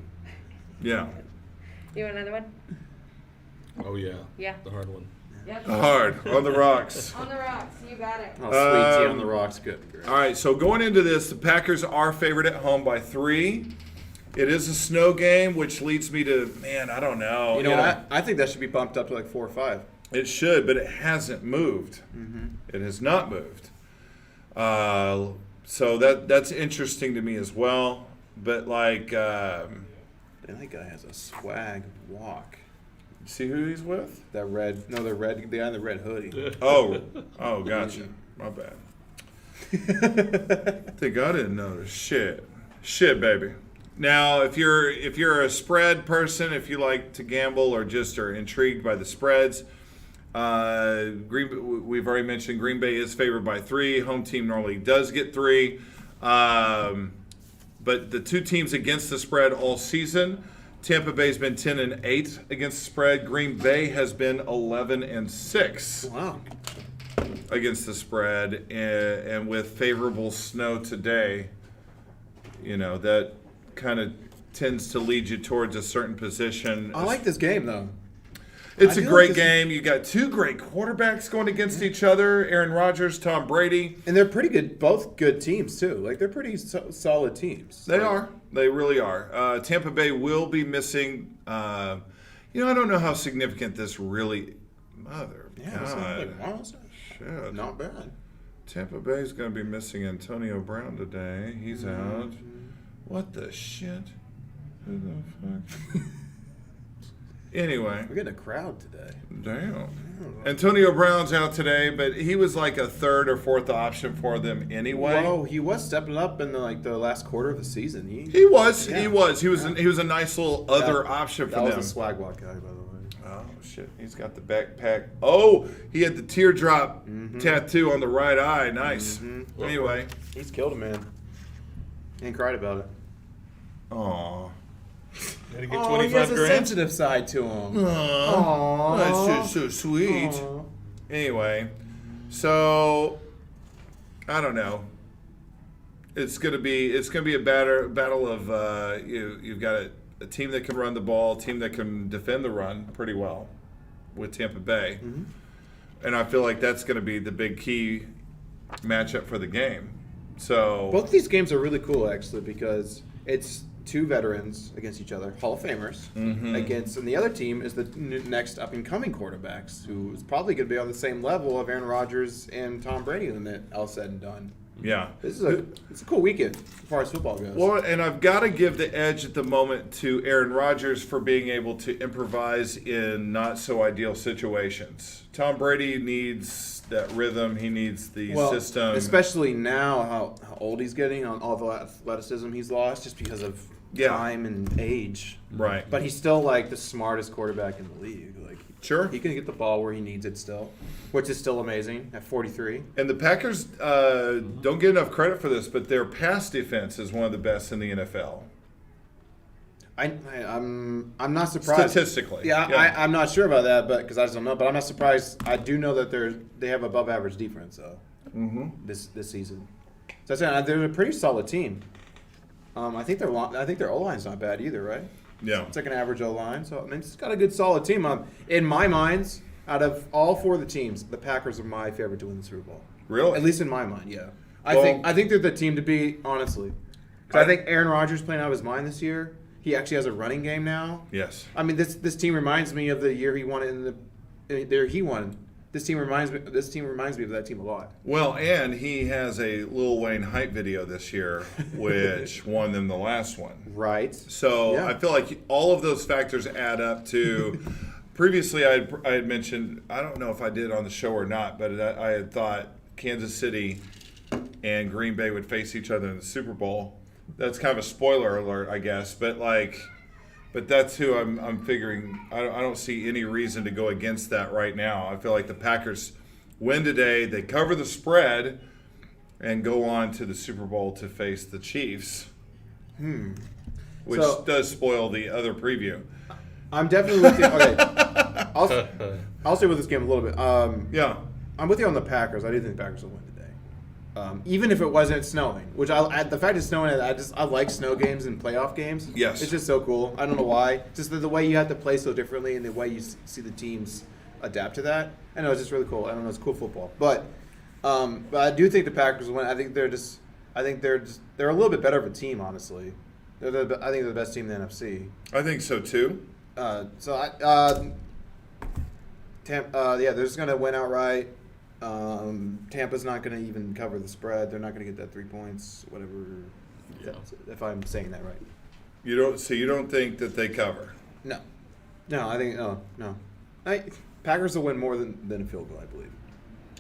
Yeah. You want another one? Oh yeah. Yeah. The hard one. Yep. Hard on the rocks. On the rocks. You got it. Oh, sweet tea on Um, the rocks. Good. Great. All right, so going into this, the Packers are favored at home by 3. It is a snow game, which leads me to, man, I don't know. You know what? I think that should be bumped up to like 4 or 5. It should, but it hasn't moved. It has not moved. So that's interesting to me as well. But like, And that guy has a swag walk. see who he's with? The guy in the red hoodie. Oh, gotcha. My bad. I think I didn't notice. Shit, baby. Now, if you're a spread person, if you like to gamble or just are intrigued by the spreads, we've already mentioned Green Bay is favored by 3. Home team normally does get 3. But the two teams against the spread all season, Tampa Bay's been 10-8 against the spread. Green Bay has been 11-6 Wow. against the spread, and with favorable snow today, that kind of tends to lead you towards a certain position. I like this game though. It's I a do great like this- game. You got 2 great quarterbacks going against each other: Aaron Rodgers, Tom Brady. And they're pretty good, both good teams too. Like they're pretty solid teams. They Like, are. They really are. Tampa Bay will be missing. I don't know how significant this really. Mother Yeah, it's God. like, wow, that's Shit. not bad. Tampa Bay's going to be missing Antonio Brown today. He's out. What the shit? Who the fuck? Anyway, We're getting a crowd today. damn. Antonio Brown's out today, but he was like a 3rd or 4th option for them anyway. Whoa, he was stepping up in the last quarter of the season. He was. Yeah. He was. He was a nice little other option for That was them. a swag walk guy, by the way. Oh shit! He's got the backpack. Oh, he had the teardrop tattoo on the right eye. Nice. Anyway, He's killed a man. And cried about it. aw, Gotta get Oh, he 25 has a grand. sensitive side to him. Aw, that's just so sweet. Aw. Anyway, so I don't know. It's gonna be a battle of you've got a team that can run the ball, a team that can defend the run pretty well with Tampa Bay, and I feel like that's gonna be the big key matchup for the game. So Both of these games are really cool, actually, because it's 2 veterans against each other, Hall of Famers, and the other team is the next up-and-coming quarterbacks, who's probably going to be on the same level of Aaron Rodgers and Tom Brady when that all said and done. Yeah. It's a cool weekend as far as football goes. Well, and I've got to give the edge at the moment to Aaron Rodgers for being able to improvise in not so ideal situations. Tom Brady needs that rhythm. He needs the system. Especially now, how old he's getting, on all the athleticism he's lost just because of time and age. Right. But he's still like the smartest quarterback in the league. Like, Sure. he can get the ball where he needs it still, which is still amazing at 43. And the Packers don't get enough credit for this, but their pass defense is one of the best in the NFL. I'm not surprised Statistically. Yeah. I'm not sure about that, but because I just don't know. But I'm not surprised. I do know that they have above average defense though. This season. So they're a pretty solid team. I think their O line's not bad either, right? Yeah. It's like an average O line. So I mean, it's got a good solid team. In my mind, out of all four of the teams, the Packers are my favorite to win the Super Bowl. Really? At least in my mind, yeah. Well, I think they're the team to beat, honestly. 'Cause I think Aaron Rodgers playing out of his mind this year. He actually has a running game now. Yes. I mean, this team reminds me of the year he won it in the year he won. This team reminds me of that team a lot. Well, and he has a Lil Wayne hype video this year, which won them the last one. Right. So Yeah. I feel like all of those factors add up to. Previously, I had mentioned, I don't know if I did on the show or not, but I had thought Kansas City and Green Bay would face each other in the Super Bowl. That's kind of a spoiler alert, I guess, but that's who I'm figuring. I don't see any reason to go against that right now. I feel like the Packers win today, they cover the spread, and go on to the Super Bowl to face the Chiefs, which does spoil the other preview. I'm definitely with you. Okay. I'll stay with this game a little bit. Yeah. I'm with you on the Packers. I do think the Packers will win today. Even if it wasn't snowing, which the fact it's snowing, I like snow games and playoff games. Yes. It's just so cool. I don't know why. Just the way you have to play so differently and the way you see the teams adapt to that. I know it's just really cool. I don't know, it's cool football. But I do think the Packers will win. I think they're a little bit better of a team, honestly. I think they're the best team in the NFC. I think so too. They're just gonna win outright. Tampa's not going to even cover the spread. They're not going to get that 3 points, whatever. Yeah. If I'm saying that right. You don't think that they cover? No, I think no. Packers will win more than a field goal, I believe.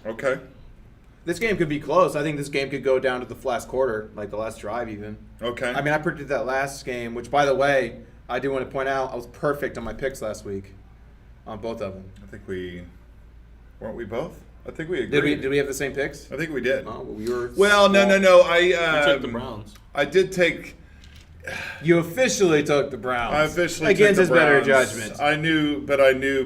Okay. This game could be close. I think this game could go down to the last quarter, like the last drive even. Okay. I mean, I predicted that last game, which, by the way, I do want to point out, I was perfect on my picks last week on both of them. I think weren't we both? I think we agreed. Did we have the same picks? I think we did. Oh, well, we were. Well, no. You took the Browns. I did take. You officially took the Browns. I officially against took the his better Browns. judgment. I knew.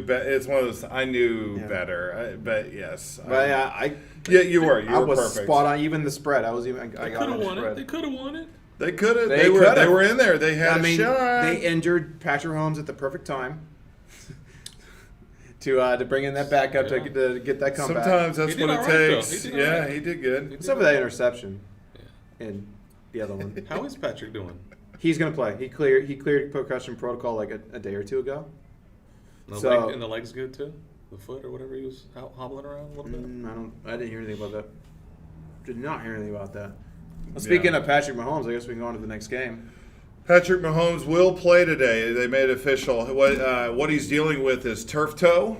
It's one of those. I knew better. But yes. But yeah, you were. You I were was perfect. spot on. Even the spread, I They got could on have the won spread. it. They could have won it. They could have. They They could've. were in there. They had I mean, a shot. they injured Patrick Mahomes at the perfect time to bring in that backup to get that comeback. Sometimes that's He did what it all right, though. takes. He did all Yeah, right. he did good. Except for that interception, and the other one. How is Patrick doing? He's gonna play. He cleared concussion protocol like a day or two ago. And the leg's good too. The foot or whatever he was hobbling around a little bit. I didn't hear anything about that. Did not hear anything about that. Well, speaking of Patrick Mahomes, I guess we can go on to the next game. Patrick Mahomes will play today. They made it official. What he's dealing with is turf toe,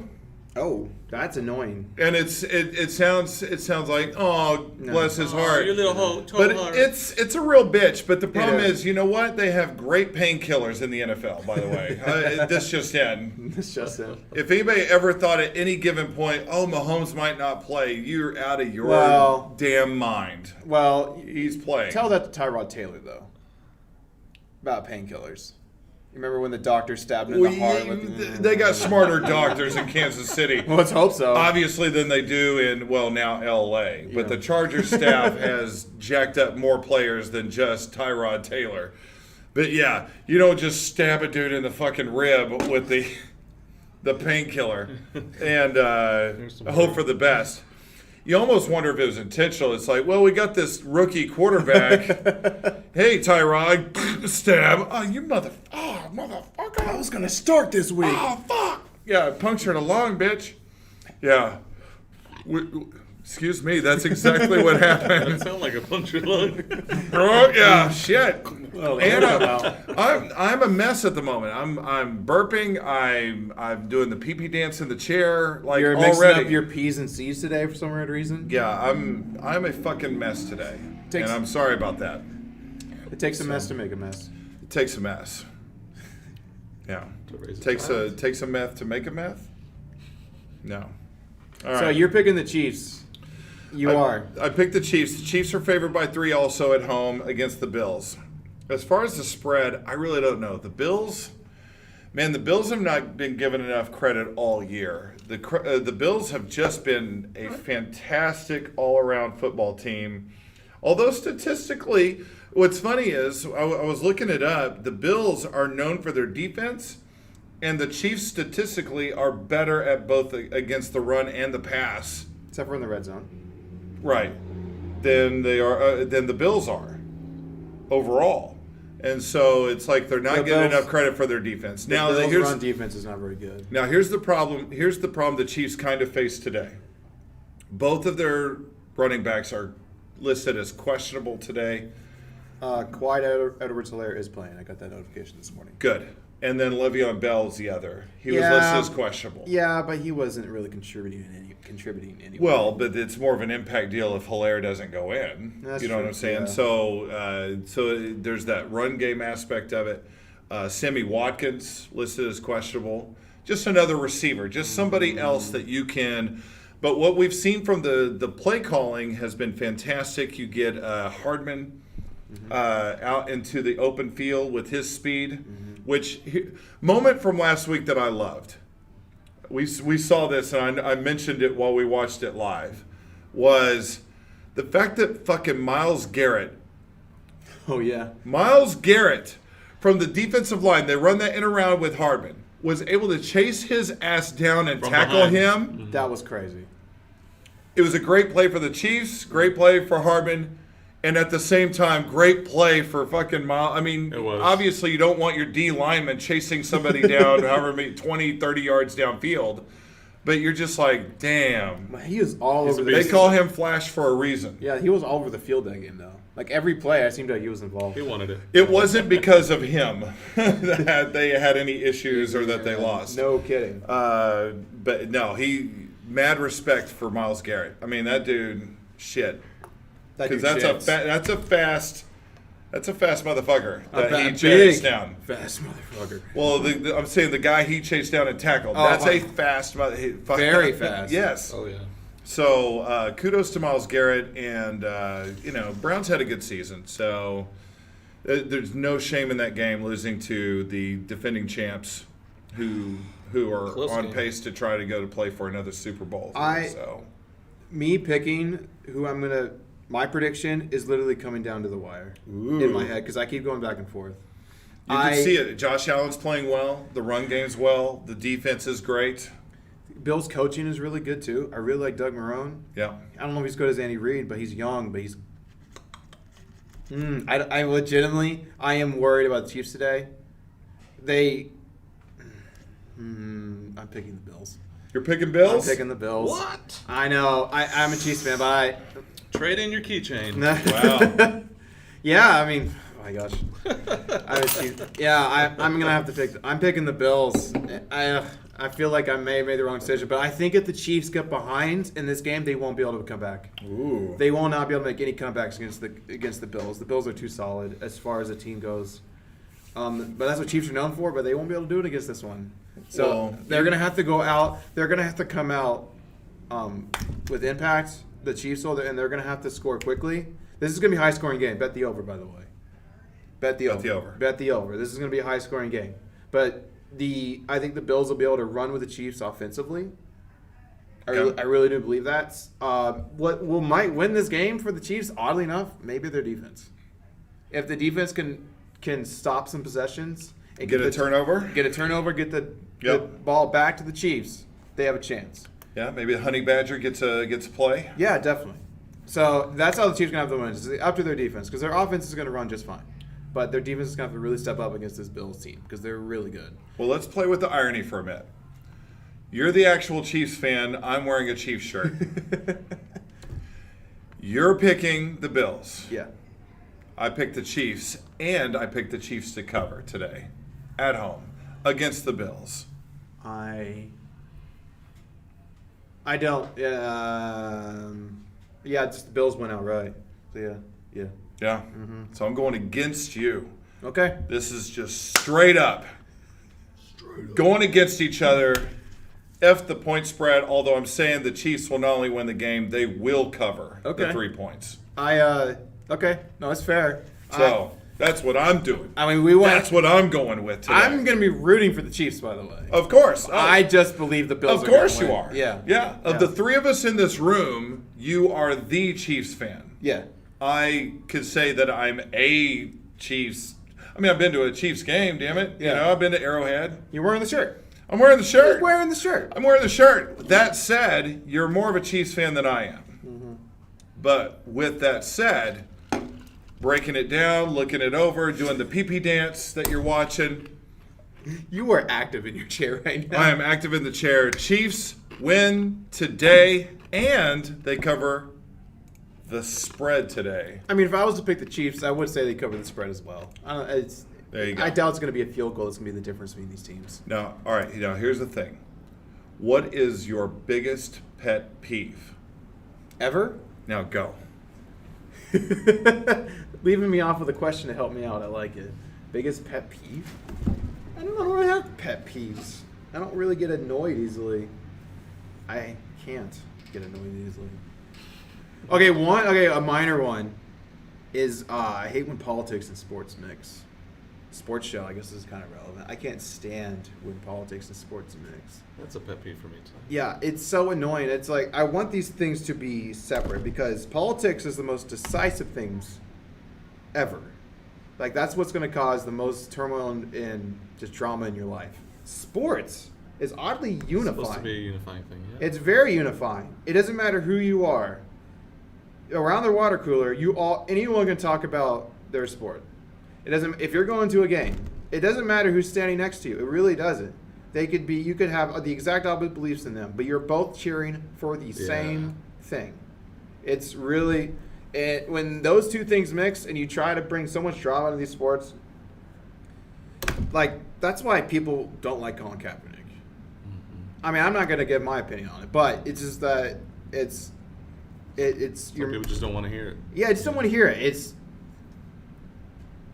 Oh, that's annoying. and it sounds like bless his heart. Your little toe But heart. it's a real bitch. But the problem Yeah. is, you know what? They have great painkillers in the NFL. By the way, this just in. It's just it. If anybody ever thought at any given point, Mahomes might not play, you're out of your damn mind. Well, He's playing. tell that to Tyrod Taylor though. About painkillers. You remember when the doctor stabbed him in the heart? They got smarter doctors in Kansas City. Well, let's hope so. Obviously than they do in, now L.A. But the Chargers staff has jacked up more players than just Tyrod Taylor. But yeah, you don't just stab a dude in the fucking rib with the painkiller and hope for the best. You almost wonder if it was intentional. It's like, we got this rookie quarterback. Hey, Tyrod, stab. Oh, you motherfucker. I was gonna start this week. Oh, fuck. Yeah, punctured a lung, bitch. Yeah. Excuse me, that's exactly what That happened. sound like a puncture lung. Oh yeah, shit. Well, And I'm a mess at the moment. I'm burping. I'm doing the pee-pee dance in the chair. Like You're mixing already. up your P's and C's today for some weird reason. Yeah, I'm a fucking mess today, Takes- and I'm sorry about that. It takes a mess to make a mess. It takes a mess. Yeah, takes a meth to make a meth. No. All right. So you're picking the Chiefs. You are. I picked the Chiefs. The Chiefs are favored by 3 also at home against the Bills. As far as the spread, I really don't know. The Bills, man, the Bills have not been given enough credit all year. The Bills have just been a fantastic all-around football team. Although statistically, what's funny is, I was looking it up, the Bills are known for their defense, and the Chiefs statistically are better at both against the run and the pass. Except for in the red zone. Right. Than the Bills are overall. And so it's like they're not The getting Bills- enough credit for their defense. Now Now the here's run defense is not very good. now here's the problem. Here's the problem the Chiefs kind of face today. Both of their running backs are listed as questionable today. Clyde Edwards-Helaire is playing. I got that notification this morning. Good. And then Le'Veon Bell's the other. He was listed as questionable. Yeah, but he wasn't really contributing anyway. Well, but it's more of an impact deal if Hilaire doesn't go in. That's you know what true, I'm saying? yeah. So there's that run game aspect of it. Sammy Watkins listed as questionable. Just another receiver, just somebody else that you can. But what we've seen from the play calling has been fantastic. You get Hardman out into the open field with his speed, which moment from last week that I loved. We saw this, and I mentioned it while we watched it live, was the fact that fucking Myles Garrett from the defensive line, they run that in around with Hardman, was able to chase his ass down and From tackle behind. him. That was crazy. It was a great play for the Chiefs, great play for Hardman, and at the same time, great play for fucking Myles. I mean, It was. obviously you don't want your D lineman chasing somebody down however many 20, 30 yards downfield, but you're just like, damn. He was all over the They call him Flash for a reason. Yeah, he was all over the field that game, though. Like, every play, I seemed like he was involved. He wanted it. It wasn't because of him that they had any issues or that they lost. No kidding. But no, mad respect for Myles Garrett. I mean, that dude, shit. That Because dude that's a fast motherfucker that he big, chased down. fast motherfucker. Well, I'm saying the guy he chased down and tackled. That's a fast motherfucker. Very fast. Yes. Oh yeah. So kudos to Myles Garrett, and Browns had a good season. So there's no shame in that game losing to the defending champs, who are Close on game. pace to try to go to play for another Super Bowl. Me picking who I'm going to... My prediction is literally coming down to the wire in my head because I keep going back and forth. You can see it. Josh Allen's playing well. The run game's well. The defense is great. Bill's coaching is really good, too. I really like Doug Marrone. Yeah. I don't know if he's good as Andy Reid, but he's young, but he's... I legitimately, I am worried about the Chiefs today. I'm picking the Bills. You're picking Bills? I'm picking the Bills. What? I know. I'm a Chiefs fan, but Trade in your keychain. Wow. yeah, I mean, oh my gosh. I'm gonna have to pick. I'm picking the Bills. I feel like I may have made the wrong decision, but I think if the Chiefs get behind in this game, they won't be able to come back. Ooh. They will not be able to make any comebacks against the Bills. The Bills are too solid as far as the team goes. But that's what Chiefs are known for. But they won't be able to do it against this one. So Well, they're gonna have to go out. They're gonna have to come out with impact. The Chiefs will, and they're gonna have to score quickly. This is gonna be a high-scoring game. Bet the over, by the way. Bet the over. Bet the over. This is gonna be a high-scoring game. But I think the Bills will be able to run with the Chiefs offensively. I really do believe that. What might win this game for the Chiefs, oddly enough, maybe their defense. If the defense can stop some possessions and Get a turnover? get the ball back to the Chiefs, they have a chance. Yeah, maybe the Honey Badger gets a play. Yeah, definitely. So that's how the Chiefs are going to have to win. It's up to their defense because their offense is going to run just fine. But their defense is going to have to really step up against this Bills team because they're really good. Well, let's play with the irony for a minute. You're the actual Chiefs fan. I'm wearing a Chiefs shirt. You're picking the Bills. Yeah. I picked the Chiefs, and I picked the Chiefs to cover today at home against the Bills. I don't. Yeah, just the Bills went outright. So yeah. Yeah. So I'm going against you. Okay. This is just straight up. Going against each other. F the point spread, although I'm saying the Chiefs will not only win the game, they will cover the 3 points. Okay. No, that's fair. So that's what I'm doing. I mean, we went. That's what I'm going with today. I'm going to be rooting for the Chiefs, by the way. Of course. I just believe the Bills Of are gonna course you win. are. Yeah. Yeah. Of the 3 of us in this room, you are the Chiefs fan. Yeah. I could say that I'm a Chiefs. I mean, I've been to a Chiefs game, damn it. Yeah. You know, I've been to Arrowhead. You're wearing the shirt. I'm wearing the shirt. You're wearing the shirt. I'm wearing the shirt. That said, you're more of a Chiefs fan than I am. But with that said, breaking it down, looking it over, doing the pee-pee dance that you're watching. You are active in your chair right now. I am active in the chair. Chiefs win today, and they cover the spread today. I mean, if I was to pick the Chiefs, I would say they cover the spread as well. There you go. I doubt it's going to be a field goal that's going to be the difference between these teams. Now, all right, now here's the thing. What is your biggest pet peeve? Ever? Now go. Leaving me off with a question to help me out. I like it. Biggest pet peeve? I don't really have pet peeves. I don't really get annoyed easily. I can't get annoyed easily. Okay, a minor one is I hate when politics and sports mix. Sports show, I guess this is kind of relevant. I can't stand when politics and sports mix. That's a pet peeve for me too. Yeah, it's so annoying. It's like I want these things to be separate because politics is the most decisive things ever. Like that's what's going to cause the most turmoil and just drama in your life. Sports is oddly unifying. It's supposed to be a unifying thing. Yeah. It's very unifying. It doesn't matter who you are. Around the water cooler, anyone can talk about their sport. It doesn't. If you're going to a game, it doesn't matter who's standing next to you. It really doesn't. You could have the exact opposite beliefs than them, but you're both cheering for the same thing. It's really, when those two things mix and you try to bring so much drama to these sports, like that's why people don't like Colin Kaepernick. I mean, I'm not going to give my opinion on it, but it's just that it's Some people just don't want to hear it. Yeah, I just don't want to hear it.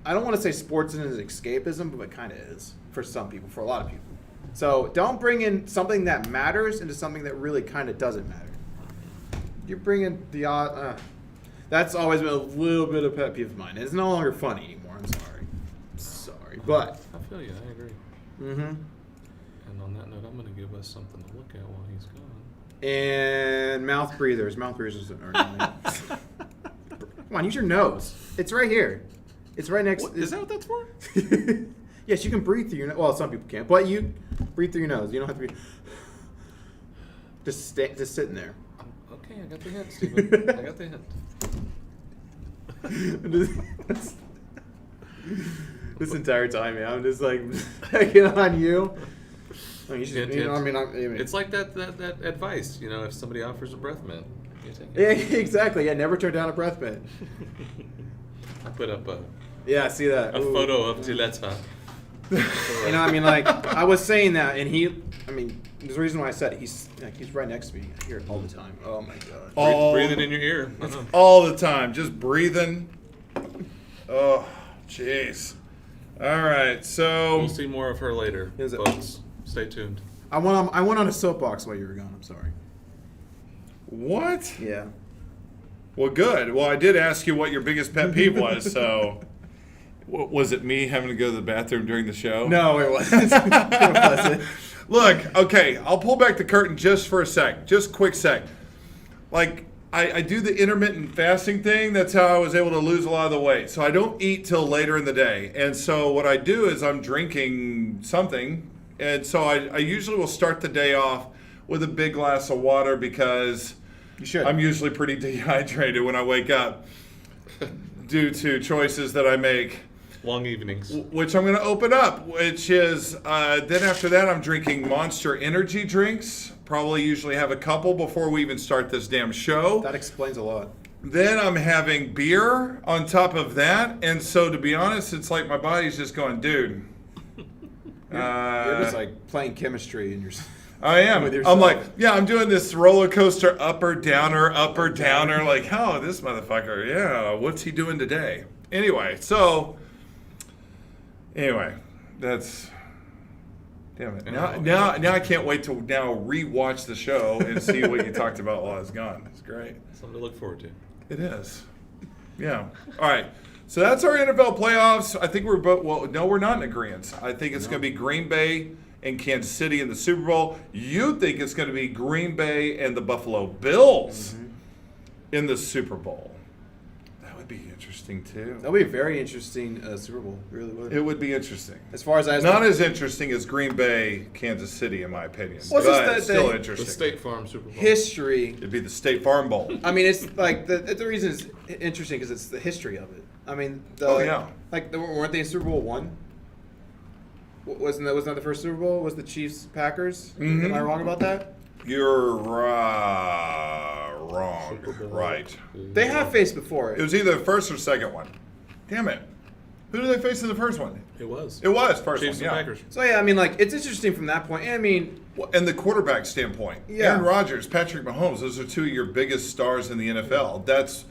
I don't want to say sports is escapism, but it kind of is for some people, for a lot of people. So don't bring in something that matters into something that really kind of doesn't matter. You're bringing the that's always been a little bit of pet peeve of mine. It's no longer funny anymore. I'm sorry, but I feel you. I agree. Mm-hmm. And on that note, I'm going to give us something to look at while he's gone. And mouth breathers. Mouth breathers are Come on, use your nose. It's right here. It's right next. Is that what that's for? Yes, you can breathe through your nose. Well, some people can't, but you breathe through your nose. You don't have to be just sitting there. Okay, I got the hint, Steven. I got the hint. This entire time, man, I'm just like picking on you. I mean, It's like that advice, if somebody offers a breath mint, you take yeah, it. exactly. Yeah, never turn down a breath mint. I put up Yeah, I see that. a photo of Gilletta. I was saying that, and there's a reason why I said it. He's right next to me. I hear it all the time. Oh my god. Breathing in your ear. All the time, just breathing. Oh, jeez. All right, so We'll see more of her later, Is it- folks. Stay tuned. I went on a soapbox while you were gone. I'm sorry. what? Yeah. Well, good. Well, I did ask you what your biggest pet peeve was, so was it me having to go to the bathroom during the show? No, it wasn't. It wasn't. Look, okay, I'll pull back the curtain just for a sec, just quick sec. Like, I do the intermittent fasting thing. That's how I was able to lose a lot of the weight. So I don't eat till later in the day. And so what I do is I'm drinking something. And so I usually will start the day off with a big glass of water because You should. I'm usually pretty dehydrated when I wake up due to choices that I make. Long evenings. Which I'm going to open up, which is then after that I'm drinking Monster energy drinks. Probably usually have a couple before we even start this damn show. That explains a lot. Then I'm having beer on top of that, and so to be honest, it's like my body's just going, dude. You're just like playing chemistry in your. I am. With yourself. I'm like, yeah, I'm doing this roller coaster upper downer. Like, oh, this motherfucker. Yeah, what's he doing today? Anyway, that's. Damn it. Now I can't wait to now rewatch the show and see what you talked about while I was gone. It's great. Something to look forward to. It is. Yeah. All right. So that's our NFL playoffs. I think we're both, well, no, we're not in agreement. I think it's going to be Green Bay and Kansas City in the Super Bowl. You think it's going to be Green Bay and the Buffalo Bills in the Super Bowl. That would be interesting, too. That'll be a very interesting Super Bowl. Really would. It would be interesting. As far as I Not as interesting as Green Bay, Kansas City, in my opinion. Well, it's but just still The interesting. State Farm Super Bowl. history. It'd be the State Farm Bowl. I mean, it's like the reason it's interesting because it's the history of it. I mean, weren't they in Super Bowl one? Wasn't that the first Super Bowl? Was the Chiefs Packers? Mm-hmm. Am I wrong about that? You're wrong. Right. They have faced before. It was either the first or second one. Damn it. Who did they face in the first one? It was. It was first Chiefs one, and yeah. Packers. So yeah, I mean, like it's interesting from that point. And I mean, And the quarterback standpoint. Yeah. Aaron Rodgers, Patrick Mahomes, those are two of your biggest stars in the NFL. That's,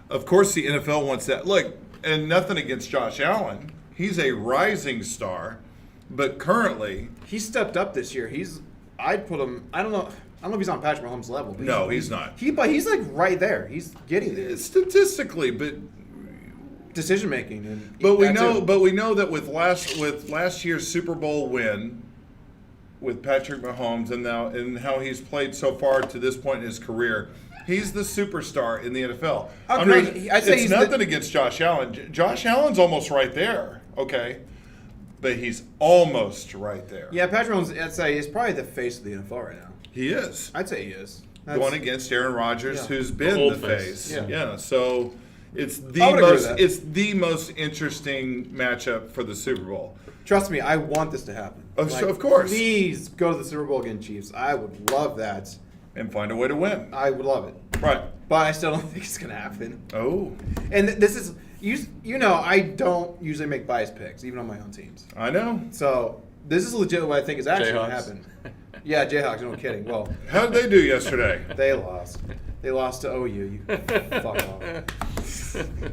of course, the NFL wants that. Look, and nothing against Josh Allen. He's a rising star, but currently, he stepped up this year. I'd put him. I don't know if he's on Patrick Mahomes' level. But no, he's not. But he's like right there. He's getting there. Statistically, but Decision making. we know that with last year's Super Bowl win with Patrick Mahomes and how he's played so far to this point in his career, he's the superstar in the NFL. Agreed. I'd say it's he's nothing against Josh Allen. Josh Allen's almost right there, okay, but he's almost right there. Yeah, Patrick Mahomes. I'd say he's probably the face of the NFL right now. He is I'd say he is. going against Aaron Rodgers, Yeah. who's been old the face. face. Yeah. So it's I would agree with that. it's the most interesting matchup for the Super Bowl. Trust me, I want this to happen. So of course. Please go to the Super Bowl against Chiefs. I would love that. And find a way to win. I would love it. Right. But I still don't think it's going to happen. Oh, And this is, you know, I don't usually make biased picks, even on my own teams. I know. So this is legit what I think is actually going to Jayhawks. happen. Yeah, Jayhawks, no kidding. Well, How did they do yesterday? they lost. They lost to OU. You fuck off.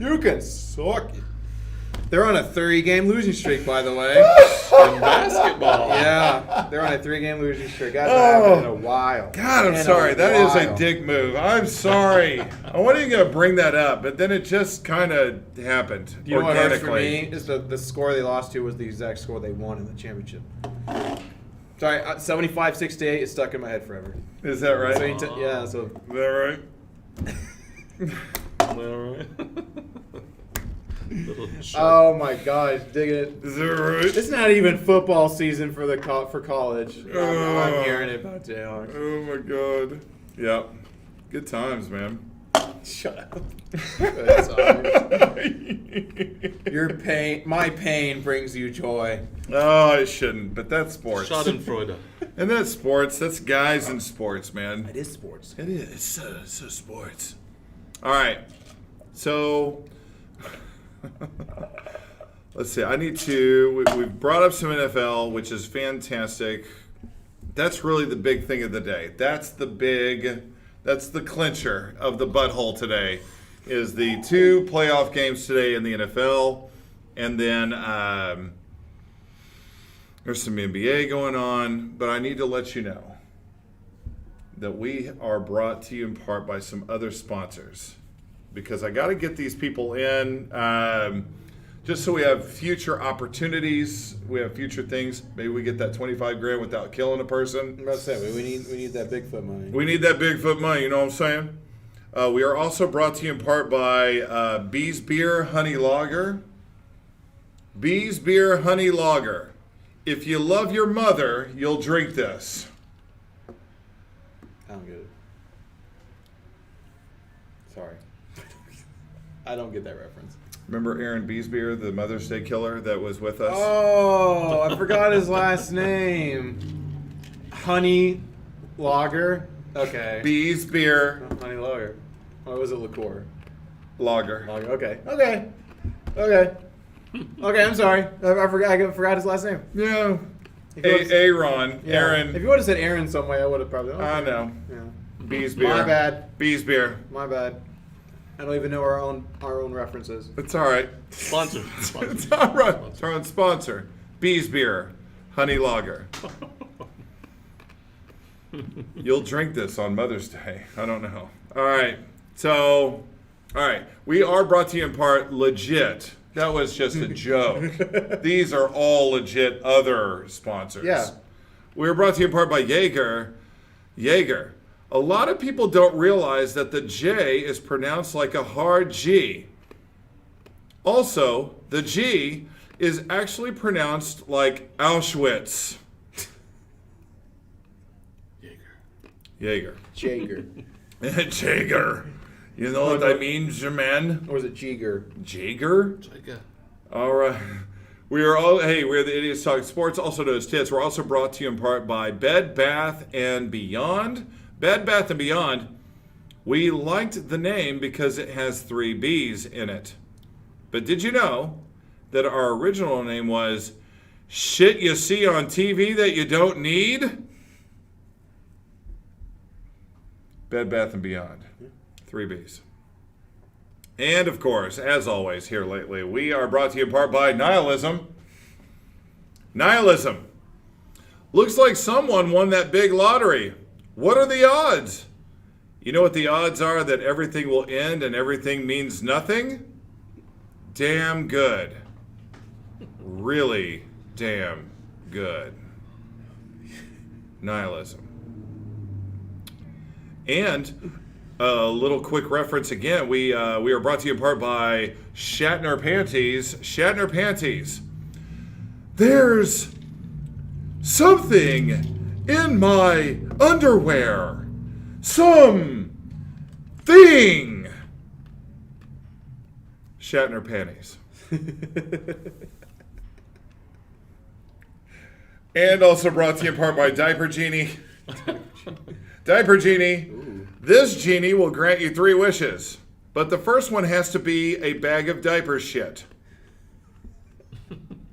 You can suck it. They're on a 30-game losing streak, by the way. In basketball. Yeah, they're on a 3-game losing streak. Guys, haven't in a while. God, I'm In a sorry. That is a while. dick move. I'm sorry. I wasn't even going to bring that up, but then it just kind of happened You know what hurts for organically. me is the score they lost to was the exact score they won in the championship. Sorry, 75-68 is stuck in my head forever. Is that right? So Is yeah, so that right? All right. Little short. oh my gosh, digging it. Is that right? It's not even football season for for college. I'm Oh. hearing it about Jayhawks. Oh my God. Yep. Good times, man. Shut up. Good times. Your pain, my pain brings you joy. Oh, it shouldn't, but that's sports. Schadenfreude. And that's sports. That's guys in sports, man. It is sports. It is. It's so sports. All right. So, let's see. We've brought up some NFL, which is fantastic. That's really the big thing of the day. That's the clincher of the butthole today, is the 2 playoff games today in the NFL. And then there's some NBA going on. But I need to let you know that we are brought to you in part by some other sponsors, because I got to get these people in just so we have future opportunities, we have future things. Maybe we get that $25,000 without killing a person. I'm about to say we need that Bigfoot money. We need that Bigfoot money, you know what I'm saying? We are also brought to you in part by Bees Beer Honey Lager. Bees Beer Honey Lager. If you love your mother, you'll drink this. I don't get it. Sorry. I don't get that reference. Remember Aaron Beesbeer, the Mother's Day killer that was with us? Oh, I forgot his last name. Honey Lager. Okay. Beesbeer. Honey Lager. Or was it liqueur? Lager. Okay. I'm sorry. I forgot his last name. Yeah. If you Aaron. yeah. Aaron. If you would have said Aaron some way, I would have probably. Okay. I know. Yeah. Bees beer. My bad. Bees beer. My bad. I don't even know our own references. It's all right. Sponsor. It's all right. It's our own sponsor. Bees beer. Honey lager. You'll drink this on Mother's Day. I don't know. All right. So, all right. We are brought to you in part legit. That was just a joke. These are all legit other sponsors. Yeah. We're brought to you in part by Jaeger. Jaeger. A lot of people don't realize that the J is pronounced like a hard G. Also, the G is actually pronounced like Auschwitz. Jaeger. Jaeger. Jaeger. You know what I mean, German? Or is it Jeager? Jaeger? All right. We're the Idiots Talk Sports, also known as Tits. We're also brought to you in part by Bed Bath & Beyond. Bed Bath & Beyond, we liked the name because it has 3 B's in it. But did you know that our original name was Shit You See on TV That You Don't Need? Bed Bath & Beyond. 3 B's. And, of course, as always here lately, we are brought to you in part by Nihilism. Nihilism. Looks like someone won that big lottery. What are the odds? You know what the odds are that everything will end and everything means nothing? Damn good. Really damn good. Nihilism. And a little quick reference again. We are brought to you in part by Shatner Panties. Shatner Panties. There's something in my underwear. Something. Shatner Panties. And also brought to you in part by Diaper Genie. Diaper Genie. Ooh. This genie will grant you 3 wishes, but the first one has to be a bag of diaper shit.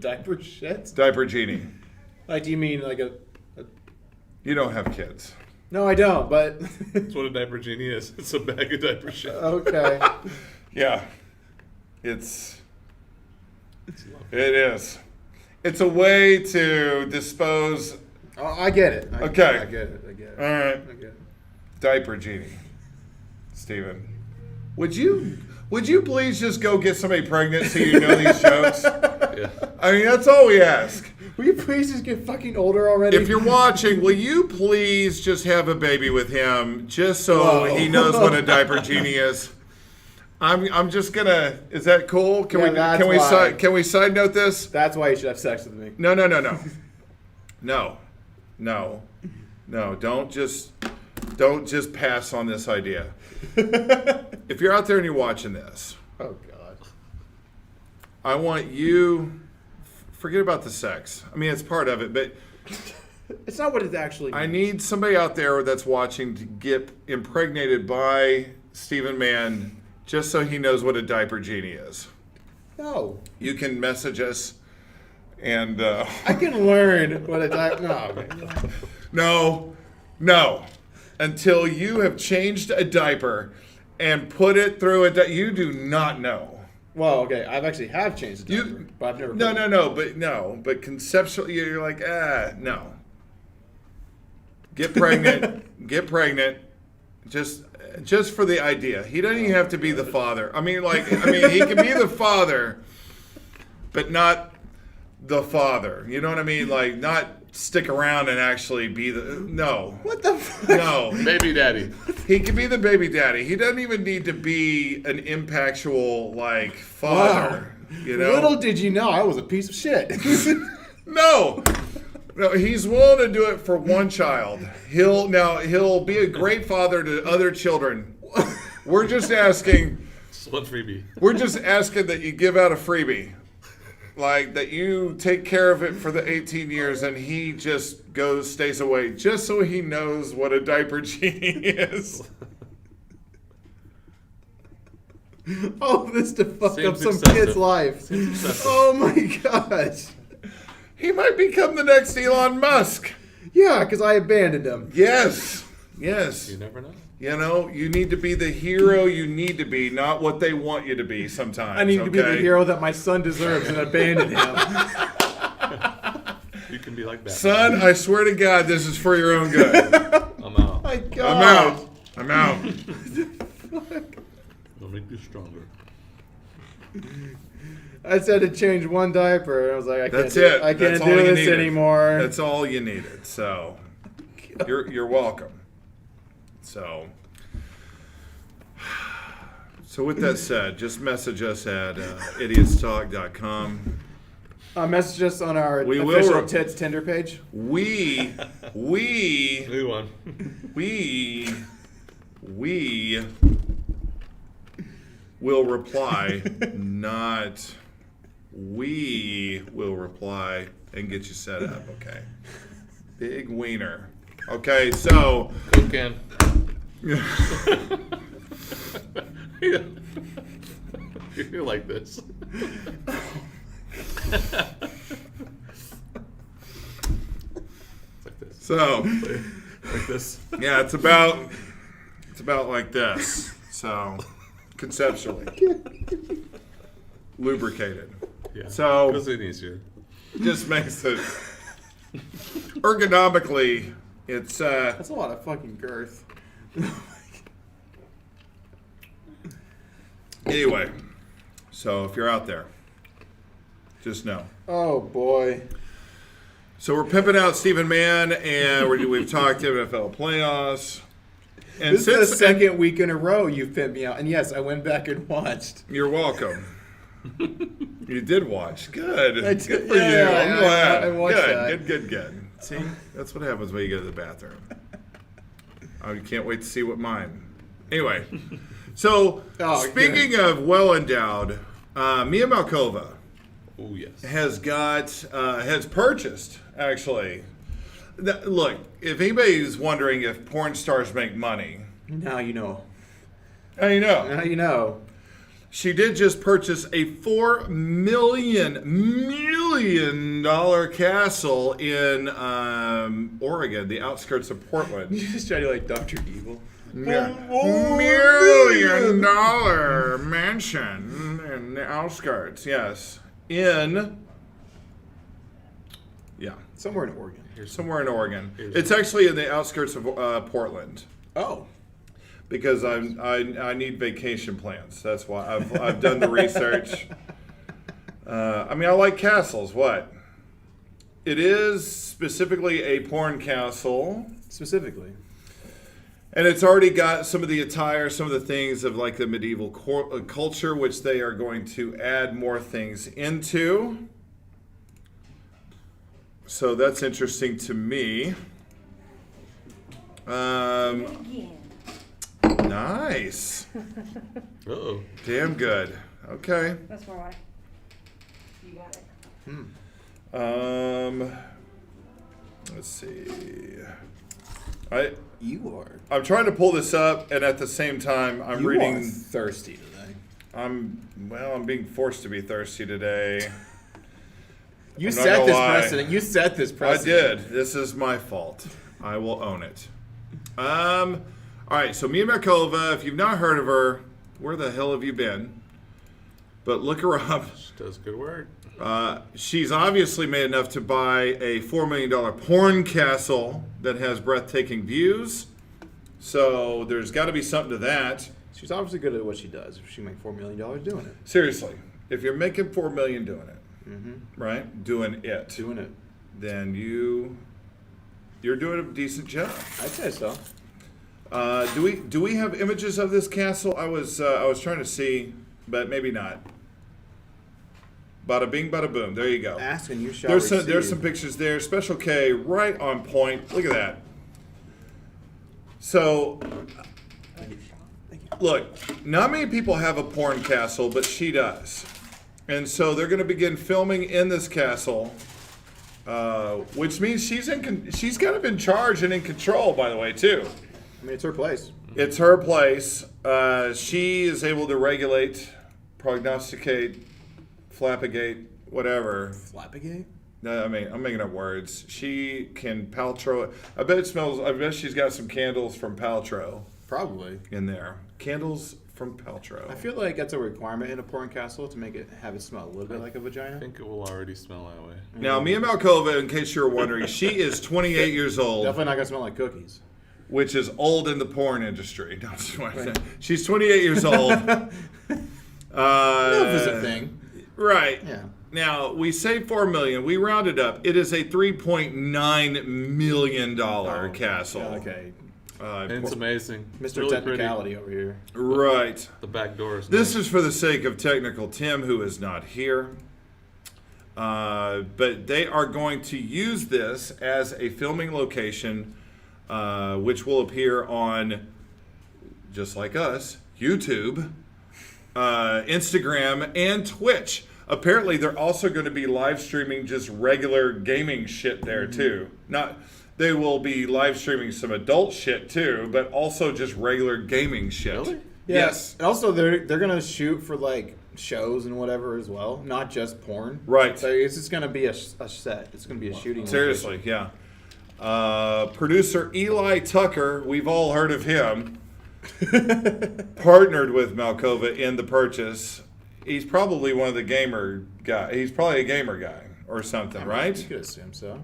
Diaper shit? Diaper Genie. Like, do you mean like a... You don't have kids. No, I don't, but... That's what a diaper genie is. It's a bag of diaper shit. Okay. Yeah. It is. It's a way to dispose... Oh, I get it. Okay. I get it. All right. I get it. Diaper Genie. Steven. Would you please just go get somebody pregnant so you know these jokes? Yeah. I mean, that's all we ask. Will you please just get fucking older already? If you're watching, will you please just have a baby with him just so he knows what a diaper genie is? I'm just gonna. Is that cool? Can we side note this? That's why you should have sex with me. No. Don't just pass on this idea. If you're out there and you're watching this, Oh God. I want you. Forget about the sex. I mean, it's part of it, but It's not what it actually means. I need somebody out there that's watching to get impregnated by Stephen Mann just so he knows what a diaper genie is. No. You can message us and... I can learn what a diaper... No, man. No. Until you have changed a diaper and put it through you do not know. Well, okay, I've actually changed the diaper, but I've never... But conceptually, you're like, no. Get pregnant. Just for the idea. He doesn't even have to be the father. I mean, he can be the father, but not the father. You know what I mean? Like, not stick around and actually be no. What the fuck? No. Baby daddy. He can be the baby daddy. He doesn't even need to be an impactual, father. Wow. You know? Little did you know I was a piece of shit. No, he's willing to do it for one child. He'll be a great father to other children. We're just asking. Just one freebie. We're just asking that you give out a freebie, that you take care of it for the 18 years, and he just stays away, just so he knows what a diaper genie is. All of this to fuck Seems up some excessive. kid's life. Seems excessive. Oh my gosh. He might become the next Elon Musk. Yeah, because I abandoned him. Yes. Yes. You never know. You know, you need to be the hero you need to be, not what they want you to be sometimes. I need to be the okay? hero that my son deserves and abandon him. You can be like that. Son, I swear to God, this is for your own good. I'm out. My I'm God. out. I'm out. It'll make you stronger. I just had to change one diaper, and I was like, I can't That's do it. I can't That's do all you this needed. anymore. That's all you needed. So, you're welcome. So with that said, just message us at idiotstalk.com. Message us on our We will official re- Tits Tinder page. We New one. will reply, not we will reply and get you set up, okay? Big wiener. Okay, so Cocaine. Yeah. You're like this. It's like this. so Like this. yeah, it's about like this. So conceptually. Lubricated. Yeah. So- Because it easier. Just makes it ergonomically it's That's a lot of fucking girth. anyway. So if you're out there, just know. Oh boy. So we're pimping out Stephen Mann, and we've talked NFL playoffs. And This is the since second week in a row you've pimped me out. And yes, I went back and watched. you're welcome. You did watch. Good. I did- Good for yeah, you. I'm I- glad. I watched that. Good. See, that's what happens when you go to the bathroom. I can't wait to see what mine. Anyway, so Oh, speaking of well endowed, Mia Malkova Oh, yes. has purchased actually. Look, if anybody's wondering if porn stars make money, Now you know. now you know. Now you know. She did just purchase a $4 million castle in Oregon, the outskirts of Portland. You just try to like Dr. Evil. $1 million mansion in the outskirts, yes. Yeah, Somewhere in Oregon. somewhere in Oregon. It's actually in the outskirts of Portland. Oh. Because I need vacation plans. That's why I've done the research. I mean, I like castles. What? It is specifically a porn castle, Specifically. and it's already got some of the attire, some of the things of like the medieval culture, which they are going to add more things into. So that's interesting to me. Again. Nice. Uh-oh. Damn good. Okay. That's my wife. You got it. Let's see. You are. I'm trying to pull this up, and at the same time, I'm You are reading. thirsty today. I'm being forced to be thirsty today. You I'm not set gonna this lie. precedent. You set this I precedent. did. This is my fault. I will own it. All right. So Mia Malkova, if you've not heard of her, where the hell have you been? But look her up. She does good work. She's obviously made enough to buy a $4 million porn castle that has breathtaking views. So there's got to be something to that. She's obviously good at what she does. If she make $4 million doing it. Seriously, if you're making $4 million doing it, right, doing it, Doing it. then you're doing a decent job. I'd say so. Do we have images of this castle? I was trying to see, but maybe not. Bada bing, bada boom. There you go. Ask and you shall There's some pictures there. Special K, right on point. Look at that. So, look, not many people have a porn castle, but she does. And so they're going to begin filming in this castle, which means she's kind of in charge and in control, by the way, too. I mean, it's her place. It's her place. She is able to regulate, prognosticate, flapigate, whatever. Flapigate? No, I mean, I'm making up words. She can Paltrow it. I bet she's got some candles from Paltrow Probably. in there. Candles from Paltrow. I feel like that's a requirement in a porn castle to make it have it smell a little bit like a vagina. I think it will already smell that way. Now, Mia Malkova, in case you're wondering, she is 28 years old, Definitely not gonna smell like cookies. which is old in the porn industry. No, she's 28 years old. Milf is a thing. Right. Yeah. Now, we say $4 million. We round it up. It is a $3.9 million castle. Yeah, okay. It's amazing. Mr. Really Technicality over here. Right. The back door is This nice. is for the sake of Technical Tim, who is not here. But they are going to use this as a filming location, which will appear on, just like us, YouTube, Instagram, and Twitch. Apparently, they're also going to be live streaming just regular gaming shit there, too. They will be live streaming some adult shit, too, but also just regular gaming shit. Really? Yeah. Yes. And also, they're gonna shoot for like shows and whatever as well, not just porn. Right. So it's just gonna be a set. It's gonna be a shooting. Seriously, yeah. Producer Eli Tucker, we've all heard of him, partnered with Malkova in the purchase. He's probably one of the gamer guy. He's probably a gamer guy or something, right? You could assume so.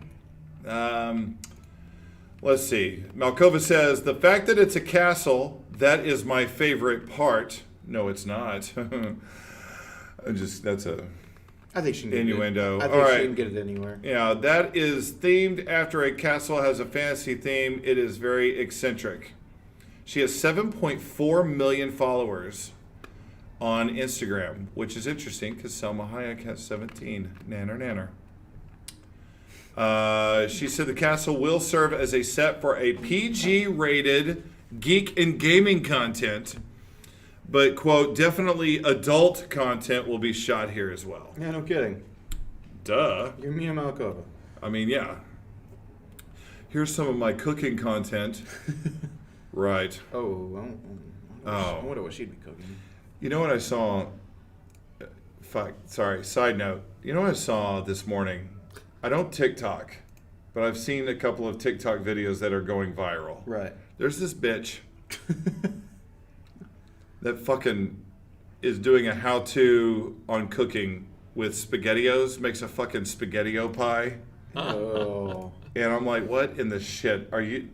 Let's see. Malkova says, the fact that it's a castle, that is my favorite part. No, it's not. That's a I think she can get innuendo. It. I think All she right. can get it anywhere. Yeah, that is themed after a castle has a fantasy theme. It is very eccentric. She has 7.4 million followers on Instagram, which is interesting because Selma Hayek has 17. Nanner. She said the castle will serve as a set for a PG-rated geek and gaming content, but, quote, definitely adult content will be shot here as well. Yeah, no kidding. Duh. You're Mia Malkova. I mean, yeah. Here's some of my cooking content. Right. I wonder what she'd be cooking. You know what I saw? Side note. You know what I saw this morning? I don't TikTok, but I've seen a couple of TikTok videos that are going viral. Right. There's this bitch that fucking is doing a how-to on cooking with SpaghettiOs, makes a fucking SpaghettiO pie. Oh. And I'm like, what in the shit are you...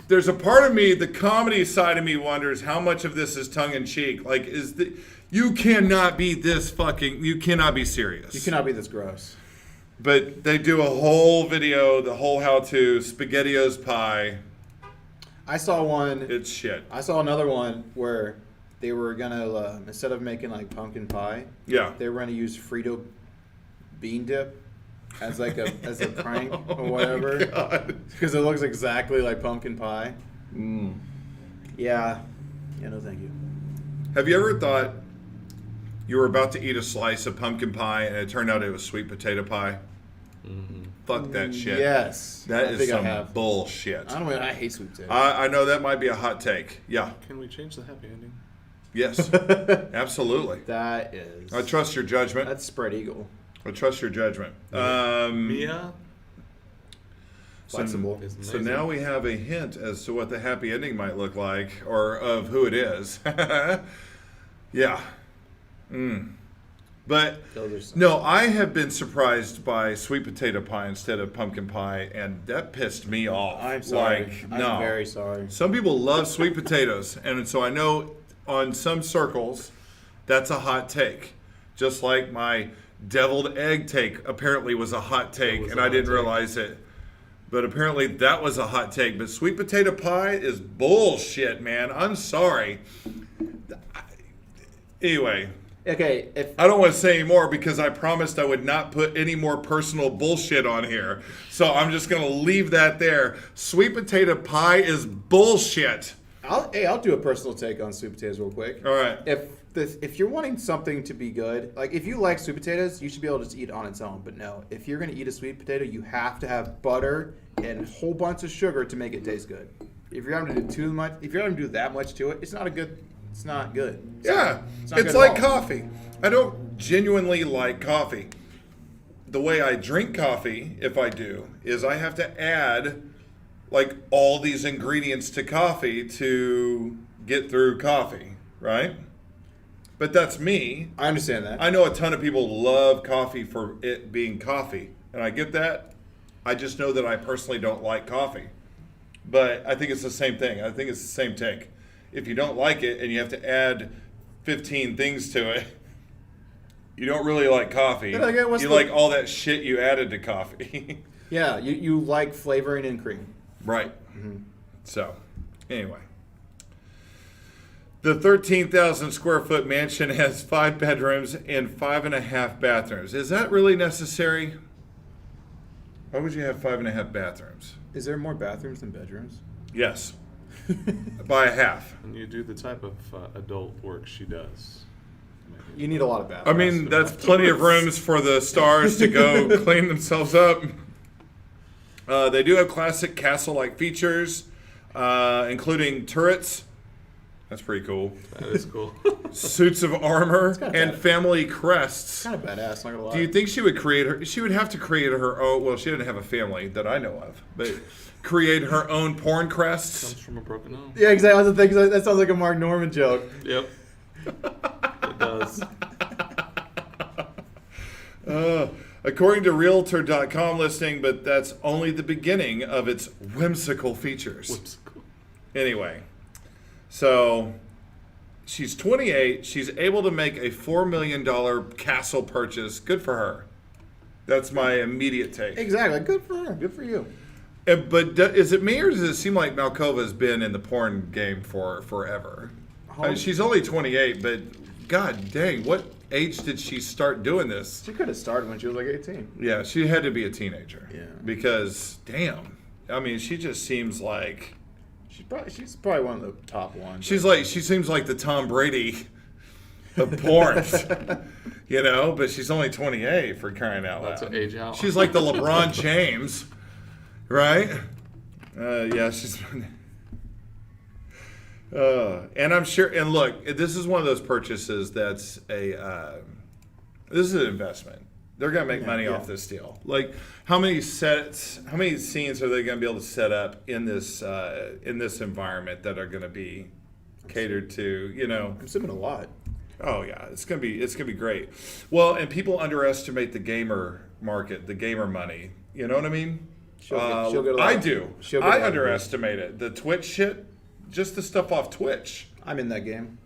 There's a part of me, the comedy side of me wonders how much of this is tongue-in-cheek. Like, you cannot be this fucking... You cannot be serious. You cannot be this gross. But they do a whole video, the whole how-to, SpaghettiOs pie. I saw one. It's shit. I saw another one where they were gonna instead of making like pumpkin pie, Yeah. they were gonna use Frito bean dip as like a prank or whatever, because it looks exactly like pumpkin pie. Yeah, no, thank you. Have you ever thought you were about to eat a slice of pumpkin pie and it turned out it was sweet potato pie? Fuck that shit. Yes, That I is think I some have. bullshit. I hate sweet potatoes. I know that might be a hot take. Yeah. Can we change the happy ending? Yes. Absolutely. That is. I trust your judgment. That's spread eagle. I trust your judgment. Mia? Flexible. Is So amazing. now we have a hint as to what the happy ending might look like, or of who it is. Yeah. But Those are some- no, I have been surprised by sweet potato pie instead of pumpkin pie, and that pissed me off. I'm sorry. Like, I'm no. very sorry. Some people love sweet potatoes, and so I know on some circles that's a hot take. Just like my deviled egg take apparently was a hot take, was and a I hot didn't take. realize it. But apparently that was a hot take. But sweet potato pie is bullshit, man. I'm sorry. Anyway, Okay, if I don't want to say any more because I promised I would not put any more personal bullshit on here. So I'm just going to leave that there. Sweet potato pie is bullshit. I'll do a personal take on sweet potatoes real quick. All right. If you're wanting something to be good, like if you like sweet potatoes, you should be able to just eat it on its own. But no, if you're gonna eat a sweet potato, you have to have butter and a whole bunch of sugar to make it taste good. if you're having to do too much, if you're having to do that much to it, it's not good. It's not good. Yeah, not it's good like at all. coffee. I don't genuinely like coffee. The way I drink coffee, if I do, is I have to add like all these ingredients to coffee to get through coffee, right? But that's me. I understand that. I know a ton of people love coffee for it being coffee, and I get that. I just know that I personally don't like coffee. But I think it's the same thing. I think it's the same take. If you don't like it and you have to add 15 things to it, you don't really like coffee. Yeah, okay, You like all that shit you added to coffee. Yeah, you like flavoring and cream. Right. So, anyway. The 13,000 square foot mansion has 5 bedrooms and 5.5 bathrooms. Is that really necessary? Why would you have 5.5 bathrooms? Is there more bathrooms than bedrooms? Yes. By a half. And you do the type of adult work she does. You need a lot of I bathrooms. mean, that's plenty of rooms for the stars to go clean themselves up. They do have classic castle-like features, including turrets. That's pretty cool. That is cool. Suits of armor and bad. family crests. kind of badass. Not gonna lie. Do you think she would create her? She would have to create her own. Well, she didn't have a family that I know of, but create her own porn crests. Comes from a broken home. Yeah, exactly. I was thinking that sounds like a Mark Norman joke. Yep. It does. According to Realtor.com listing, but that's only the beginning of its whimsical features. Whimsical. Anyway, so she's 28. She's able to make a $4 million castle purchase. Good for her. That's my immediate take. Exactly. Good for her. Good for you. But is it me, or does it seem like Malkova's been in the porn game for forever? I mean, she's only 28, but god dang, what age did she start doing this? She could have started when she was like 18. Yeah, she had to be a teenager. Yeah. Because, damn. I mean, she just seems like... She's probably one of the top ones. She seems like the Tom Brady of porn. You know, but she's only 28 for crying out loud. That's an age out. She's like the LeBron James, right? Yeah, she's... and I'm sure, and look, this is one of those purchases that's this is an investment. They're going to make money off this deal. Like, how many scenes are they going to be able to set up in this environment that are going to be catered to, you know? I'm assuming a lot. Oh yeah, it's gonna be great. Well, and people underestimate the gamer market, the gamer money. You know what I mean? She'll get a lot I of- do. she'll get a I lot of underestimate it. The Twitch shit, just the stuff off Twitch. I'm in that game.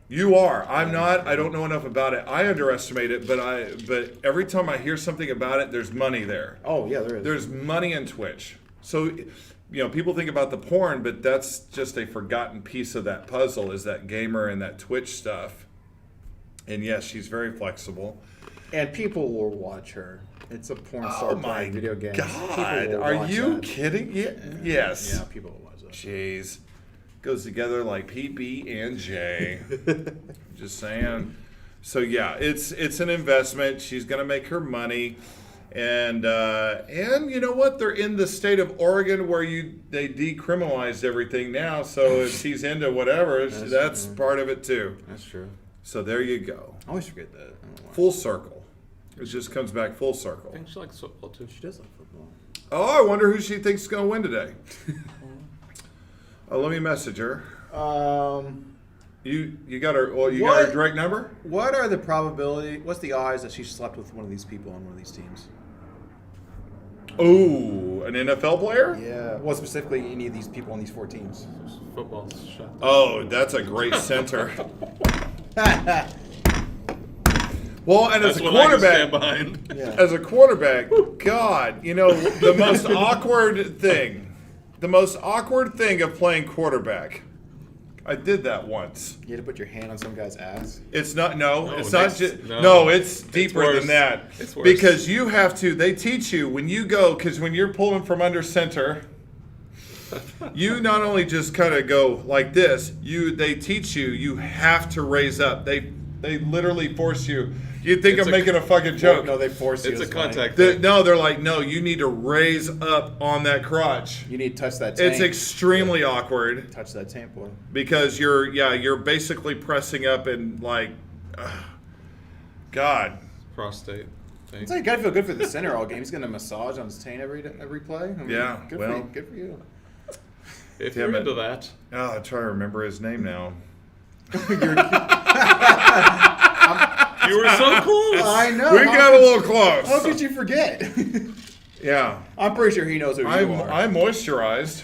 You are. I'm not. I don't know enough about it. I underestimate it, but every time I hear something about it, there's money there. Oh yeah, there is. There's money in Twitch. So, you know, people think about the porn, but that's just a forgotten piece of that puzzle, is that gamer and that Twitch stuff. And yes, she's very flexible. And people will watch her. It's a porn star Oh my playing video games. People God. will Are watch you that. kidding? Yeah. Yes. Yeah, people will watch that. Jeez. Goes together like PB and J. Just saying. So yeah, it's an investment. She's gonna make her money. And you know what? They're in the state of Oregon where they decriminalized everything now. So if she's into whatever, that's part of it too. That's true. So there you go. I always forget that. I don't know why. Full circle. It just comes back full circle. I think she likes football too. She does like football. Oh, I wonder who she thinks is going to win today. Let me message her. You got her. Well, you got her What? direct number. What are the probability? What's the odds that she slept with one of these people on one of these teams? Oh, an NFL player. Yeah. Well, specifically any of these people on these 4 teams. Football's shot. Oh, that's a great center. Well, and as That's a what I can stand quarterback, behind. Yeah. as a quarterback, God, you know the most awkward thing of playing quarterback. I did that once. You had to put your hand on some guy's ass. It's not. No, No, it's not. next- Just, no. no, it's deeper worse. than that. It's worse. Because you have to. They teach you when you go. Because when you're pulling from under center, you not only just kind of go like this. They teach you. You have to raise up. They literally force you. You'd think It's I'm a- making a fucking joke. No, they force you. It's a It's funny. contact thing. No, they're like, no, you need to raise up on that crotch. You need to touch that tank. It's extremely awkward Touch that tank, boy. because you're basically pressing up and like, God. Prostate. Thing. It's like you gotta feel good for the center all game. He's gonna massage on his taint every play. I mean, Yeah, good well. for you. Good for you. If Damn you're it. into that. Oh, I'm trying to remember his name now. You were so close. I know. We got a little close. How could you forget? Yeah. I'm pretty sure he knows who you are. I moisturized.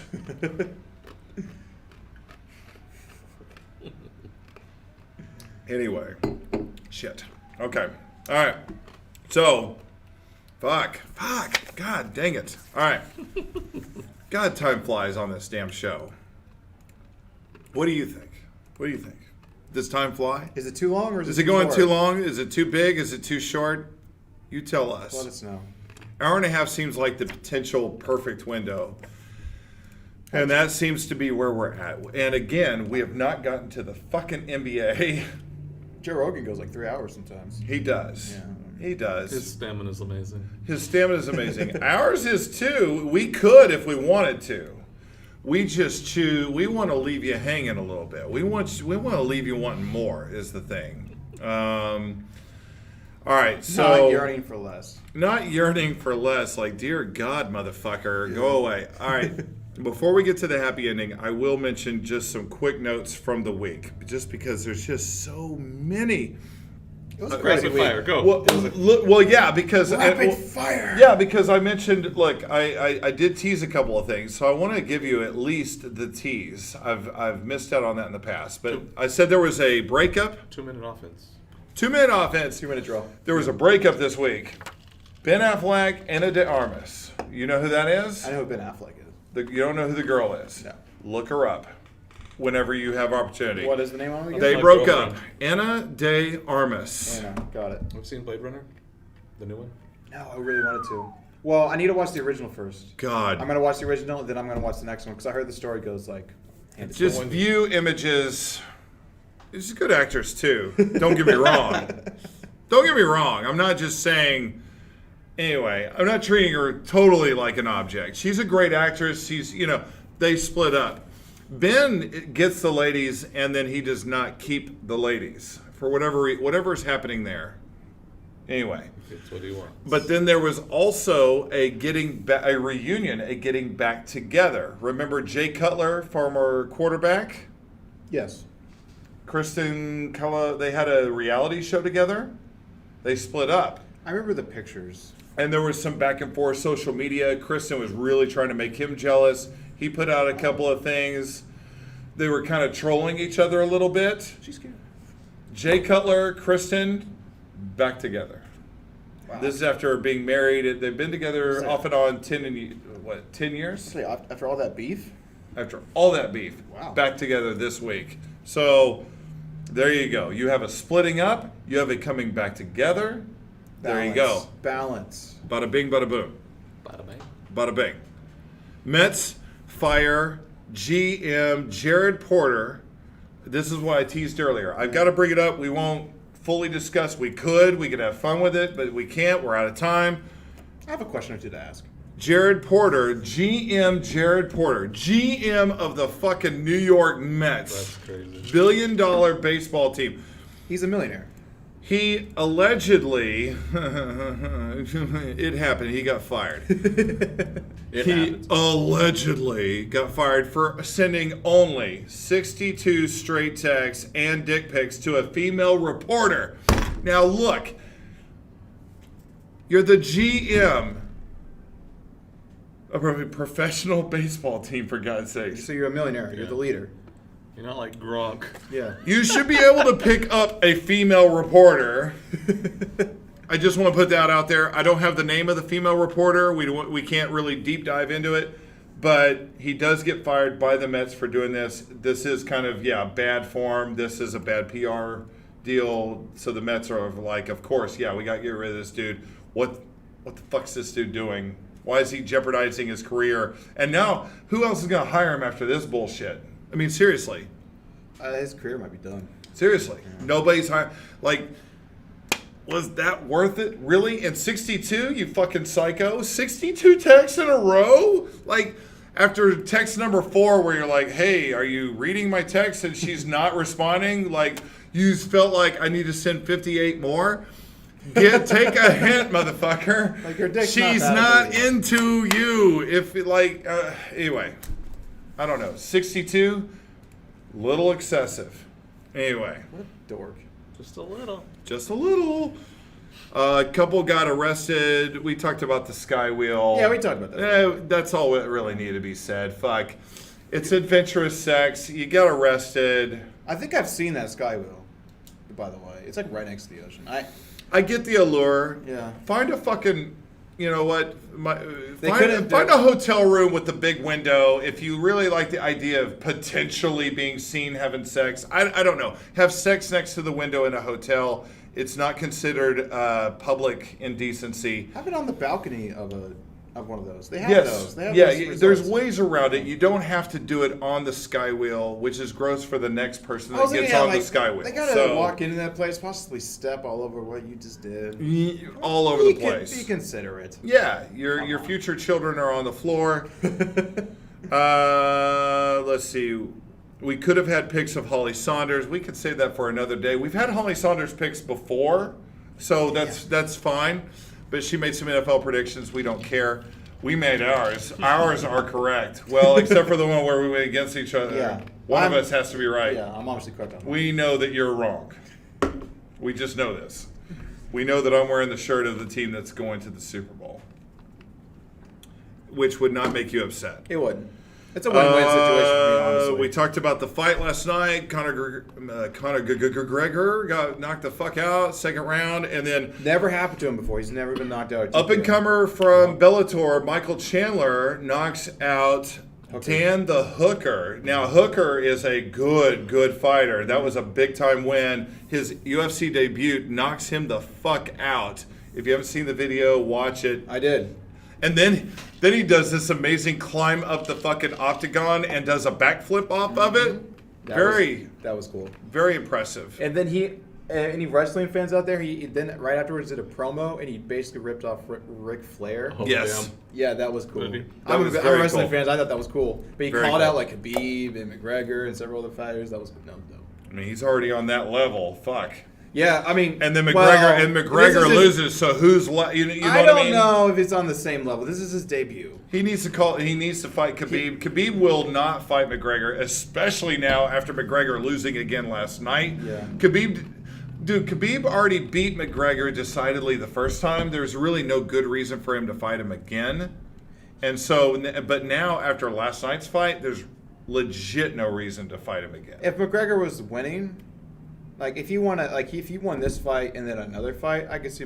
Anyway. Shit. Okay. All right. So, fuck. God dang it. All right. God, time flies on this damn show. What do you think? Does time fly? Is it too long or Is it going too long? Is it too big? Is it too short? You tell us. Let us know. Hour and a half seems like the potential perfect window. And that seems to be where we're at. And again, we have not gotten to the fucking NBA. Joe Rogan goes like 3 hours sometimes. He does. Yeah. He does. His stamina is amazing. His stamina is amazing. Ours is too. We could if we wanted to. We just choose. We want to leave you hanging a little bit. We want to leave you wanting more. Is the thing. All right. So Not yearning for less. Not yearning for less. Like, dear God, motherfucker, go away. All right. Before we get to the happy ending, I will mention just some quick notes from the week, just because there's just so many. It was a crazy Rapid week. fire, go. Well, yeah, because Rapid fire. Yeah, because I mentioned. Look, I did tease a couple of things, so I want to give you at least the tease. I've missed out on that in the past, but I said there was a breakup. 2-minute offense. 2-minute offense. 2 minute draw. There was a breakup this week. Ben Affleck, Ana de Armas. You know who that is? I know who Ben Affleck is. You don't know who the girl is? No. Look her up whenever you have opportunity. What is the name on it again? They My broke up. girlfriend. Ana de Armas. Anna, got it. Have you seen Blade Runner? The new one? No, I really wanted to. Well, I need to watch the original first. God. I'm gonna watch the original, then I'm gonna watch the next one because I heard the story goes like. hand in Just hand. view images. She's a good actress too. Don't get me wrong. Don't get me wrong. I'm not just saying. Anyway, I'm not treating her totally like an object. She's a great actress. They split up. Ben gets the ladies, and then he does not keep the ladies for whatever's happening there. Anyway, It's what he wants. but then there was also a reunion, a getting back together. Remember Jay Cutler, former quarterback? Yes. Kristen Kella, they had a reality show together. They split up. I remember the pictures. And there was some back and forth social media. Kristen was really trying to make him jealous. He put out a couple of things. They were kind of trolling each other a little bit. She's cute. Jay Cutler, Kristen, back together. Wow. This is after being married. They've been together So- off and on 10 years? Say, after all that beef. After all that beef. Wow. Back together this week. So there you go. You have a splitting up. You have a coming back together. There you go. Balance. Bada bing, bada boom. Bada bang. Bada bing. Mets fire GM Jared Porter. This is what I teased earlier. I've got to bring it up. We won't fully discuss. We could have fun with it, but we can't. We're out of time. I have a question or two to ask. Jared Porter, GM Jared Porter, GM of the fucking New York Mets. That's crazy. $1 billion baseball team. He's a millionaire. He allegedly, it happened, he got fired. It He happens. allegedly got fired for sending only 62 straight texts and dick pics to a female reporter. Now look, you're the GM of a professional baseball team, for God's sakes. So you're a millionaire. You're Yeah. the leader. You're not like Gronk. Yeah. You should be able to pick up a female reporter. I just want to put that out there. I don't have the name of the female reporter. We can't really deep dive into it. But he does get fired by the Mets for doing this. This is kind of, bad form. This is a bad PR deal. So the Mets are like, of course, we got to get rid of this dude. What the fuck's this dude doing? Why is he jeopardizing his career? And now, who else is going to hire him after this bullshit? I mean, seriously. His career might be done. Seriously, nobody's like. Was that worth it? Really? In 62, you fucking psycho? 62 texts in a row? Like, after text number 4 where you're like, hey, are you reading my text? And she's not responding? Like, you felt like I need to send 58 more? Take a hint, motherfucker. Like, your dick's she's not not into you. If, anyway. I don't know. 62? Little excessive. Anyway. What a dork. Just a little. Just a little. A couple got arrested. We talked about the Sky Wheel. Yeah, we talked about that. That's all that really needed to be said. Fuck. It's adventurous sex. You got arrested. I think I've seen that Sky Wheel, by the way. It's like right next to the ocean. I get the allure. Yeah. Find a fucking, you know what? They Find a hotel room with a big window. If you really like the idea of potentially being seen having sex, I don't know. Have sex next to the window in a hotel. It's not considered public indecency. Have it on the balcony of one of those. They have Yes. those. They have Yeah, those there's resorts. ways around it. You don't have to do it on the Sky Wheel, which is gross for the next person I that was gets thinking, on like, the Sky Wheel. They gotta walk into that place, possibly step all over what you just did. All over the place. Be considerate. Yeah, your future children are on the floor. Let's see. We could have had pics of Holly Saunders. We could save that for another day. We've had Holly Saunders pics before, so that's fine. But she made some NFL predictions. We don't care. We made ours. Ours are correct. Well, except for the one where we went against each other. Yeah. One of us has to be right. Yeah, I'm obviously correct on that. We know that you're wrong. We just know this. We know that I'm wearing the shirt of the team that's going to the Super Bowl, which would not make you upset. It wouldn't. It's a win-win situation for me, honestly. We talked about the fight last night. Conor McGregor got knocked the fuck out, second round, and then Never happened to him before. He's never been knocked out. up and comer from Bellator, Michael Chandler knocks out Dan the Hooker. Now Hooker is a good fighter. That was a big time win. His UFC debut knocks him the fuck out. If you haven't seen the video, watch it. I did. And then he does this amazing climb up the fucking octagon and does a backflip off of it. That was cool. Very impressive. And then any wrestling fans out there, he then right afterwards did a promo and he basically ripped off Ric Flair. Oh, Yes. damn. Yeah, that was cool. Did he? That I'm was a very wrestling cool. fan. I thought that was cool. But he Very called cool. out like Khabib and McGregor and several other fighters. That was no. I mean, he's already on that level. Fuck. Yeah, I mean, And then well, McGregor this is his- loses. So who's left? You know I what I don't mean? know if it's on the same level. This is his debut. He needs to fight Khabib. Khabib will not fight McGregor, especially now after McGregor losing again last night. Yeah. Khabib already beat McGregor decidedly the first time. There's really no good reason for him to fight him again. And so, but now after last night's fight, there's legit no reason to fight him again. If McGregor was winning, like if you won this fight and then another fight, I could see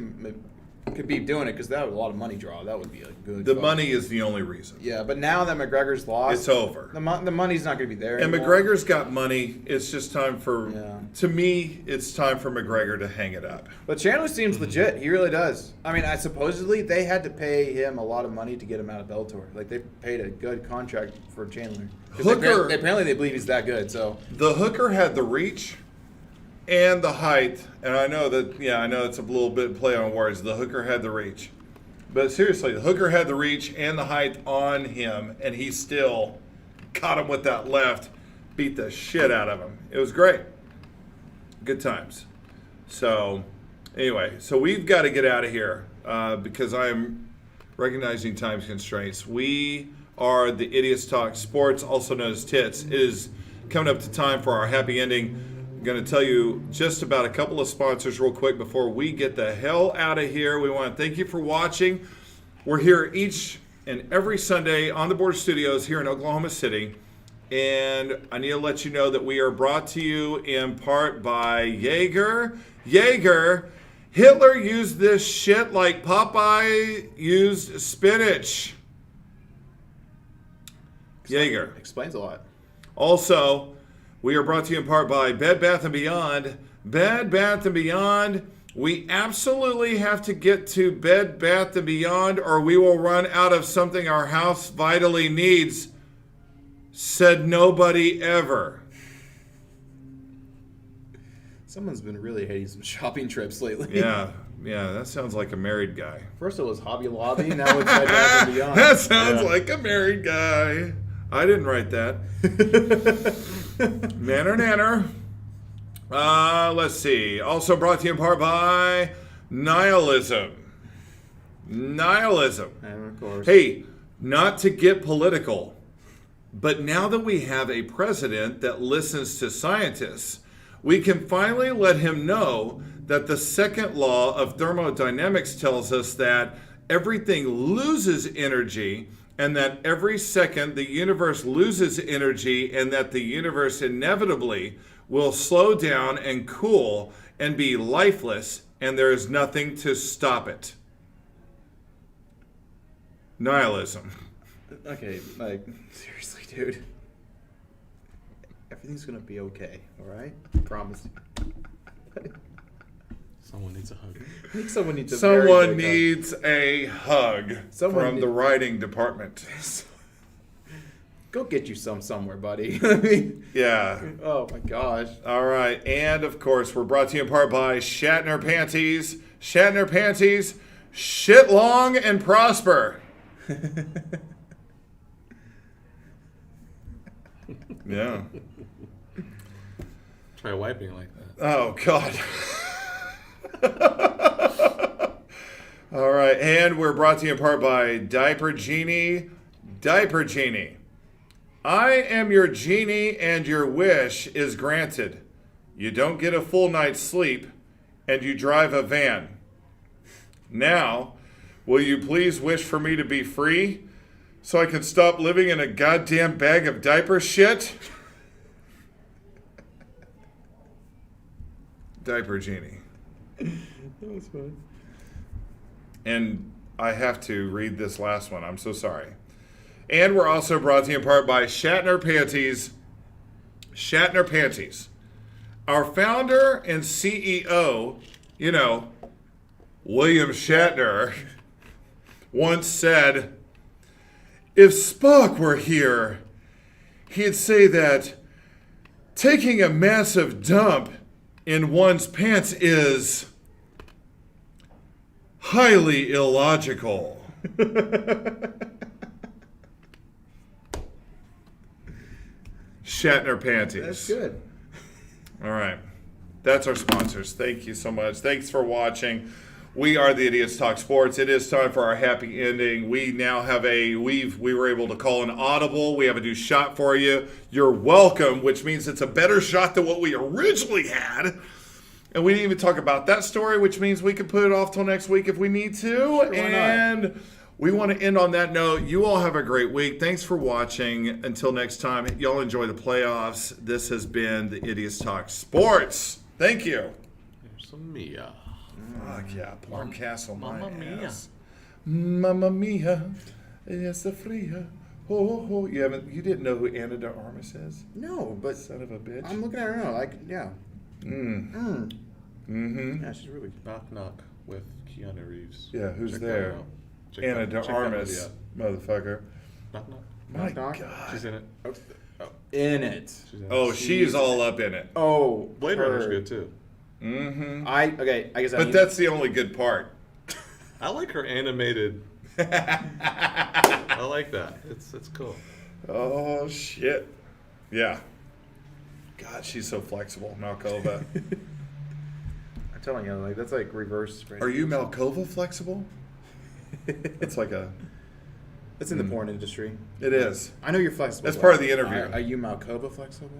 Khabib doing it because that would a lot of money draw. That would be a good. The fight. money is the only reason. Yeah, but now that McGregor's lost, It's over. The money's not going to be there. And anymore. McGregor's got money. It's just time for, to me, it's time for McGregor to hang it up. But Chandler seems legit. He really does. I mean, supposedly they had to pay him a lot of money to get him out of Bellator. Like they paid a good contract for Chandler. 'Cause Hooker- apparently they believe he's that good. So The Hooker had the reach and the height, and I know it's a little bit play on words. The Hooker had the reach. But seriously, the Hooker had the reach and the height on him, and he still caught him with that left, beat the shit out of him. It was great. Good times. So, anyway, we've got to get out of here because I am recognizing time constraints. We are the Idiots Talk Sports, also known as Tits. It is coming up to time for our happy ending. I'm going to tell you just about a couple of sponsors real quick before we get the hell out of here. We want to thank you for watching. We're here each and every Sunday on the Border Studios here in Oklahoma City. And I need to let you know that we are brought to you in part by Jaeger. Jaeger, Hitler used this shit like Popeye used spinach. Jaeger. explains a lot. Also, we are brought to you in part by Bed Bath & Beyond. Bed Bath & Beyond. We absolutely have to get to Bed Bath & Beyond or we will run out of something our house vitally needs. Said nobody ever. Someone's been really hating some shopping trips lately. Yeah, that sounds like a married guy. First it was Hobby Lobby, now it's Bed Bath & Beyond. That sounds like a married guy. I didn't write that. Nanner. Let's see. Also brought to you in part by Nihilism. And of course. Hey, not to get political, but now that we have a president that listens to scientists, we can finally let him know that the second law of thermodynamics tells us that everything loses energy, and that every second the universe loses energy, and that the universe inevitably will slow down and cool and be lifeless, and there is nothing to stop it. Nihilism. Okay, like, seriously, dude. Everything's gonna be okay, alright? Promise. Someone needs a hug. I think someone needs a Someone very big needs a hug from the writing department. Go get you some somewhere, buddy. I mean, Yeah. oh my gosh. All right. And of course, we're brought to you in part by Shatner Panties. Shatner Panties, shit long and prosper. Yeah. Try wiping like that. Oh, God. All right. And we're brought to you in part by Diaper Genie. Diaper Genie. I am your genie and your wish is granted. You don't get a full night's sleep and you drive a van. Now, will you please wish for me to be free so I can stop living in a goddamn bag of diaper shit? Diaper Genie. That was fun. And I have to read this last one. I'm so sorry. And we're also brought to you in part by Shatner Panties. Shatner Panties. Our founder and CEO, William Shatner, once said, if Spock were here, he'd say that taking a massive dump in one's pants is highly illogical. Shatner Panties. That's good. All right. That's our sponsors. Thank you so much. Thanks for watching. We are the Idiots Talk Sports. It is time for our happy ending. We now have we were able to call an audible. We have a new shot for you. You're welcome, which means it's a better shot than what we originally had. And we didn't even talk about that story, which means we can put it off till next week if we need to. Sure, why not? And we want to end on that note. You all have a great week. Thanks for watching. Until next time, y'all enjoy the playoffs. This has been the Idiots Talk Sports. Thank you. Here's some Mia. Fuck yeah, Plum Castle, my Mamma mia. ass. Mamma mia, es fria. Ho, ho. You didn't know who Anna de Armas is? No, but Son of a bitch. I'm looking at her now. Yeah. Mm-hmm. Yeah, she's really good. Knock Knock with Keanu Reeves. Yeah, who's Check that there? out. Check Anna that- de check that Armas, movie out. motherfucker. Knock Knock. My Knock. God. She's in it. In it. She's in it. Oh, she's all up in it. Oh, Blade Runner's good too. Mm-hmm. I guess. But that's the only good part. I like her animated. I like that. It's cool. Oh, shit. Yeah. God, she's so flexible, Malkova. I'm telling you, like that's like reverse. Are you Malkova flexible? It's like a... It's in the porn industry. It is. I know you're flexible. That's but part of the interview. Are you Malkova flexible?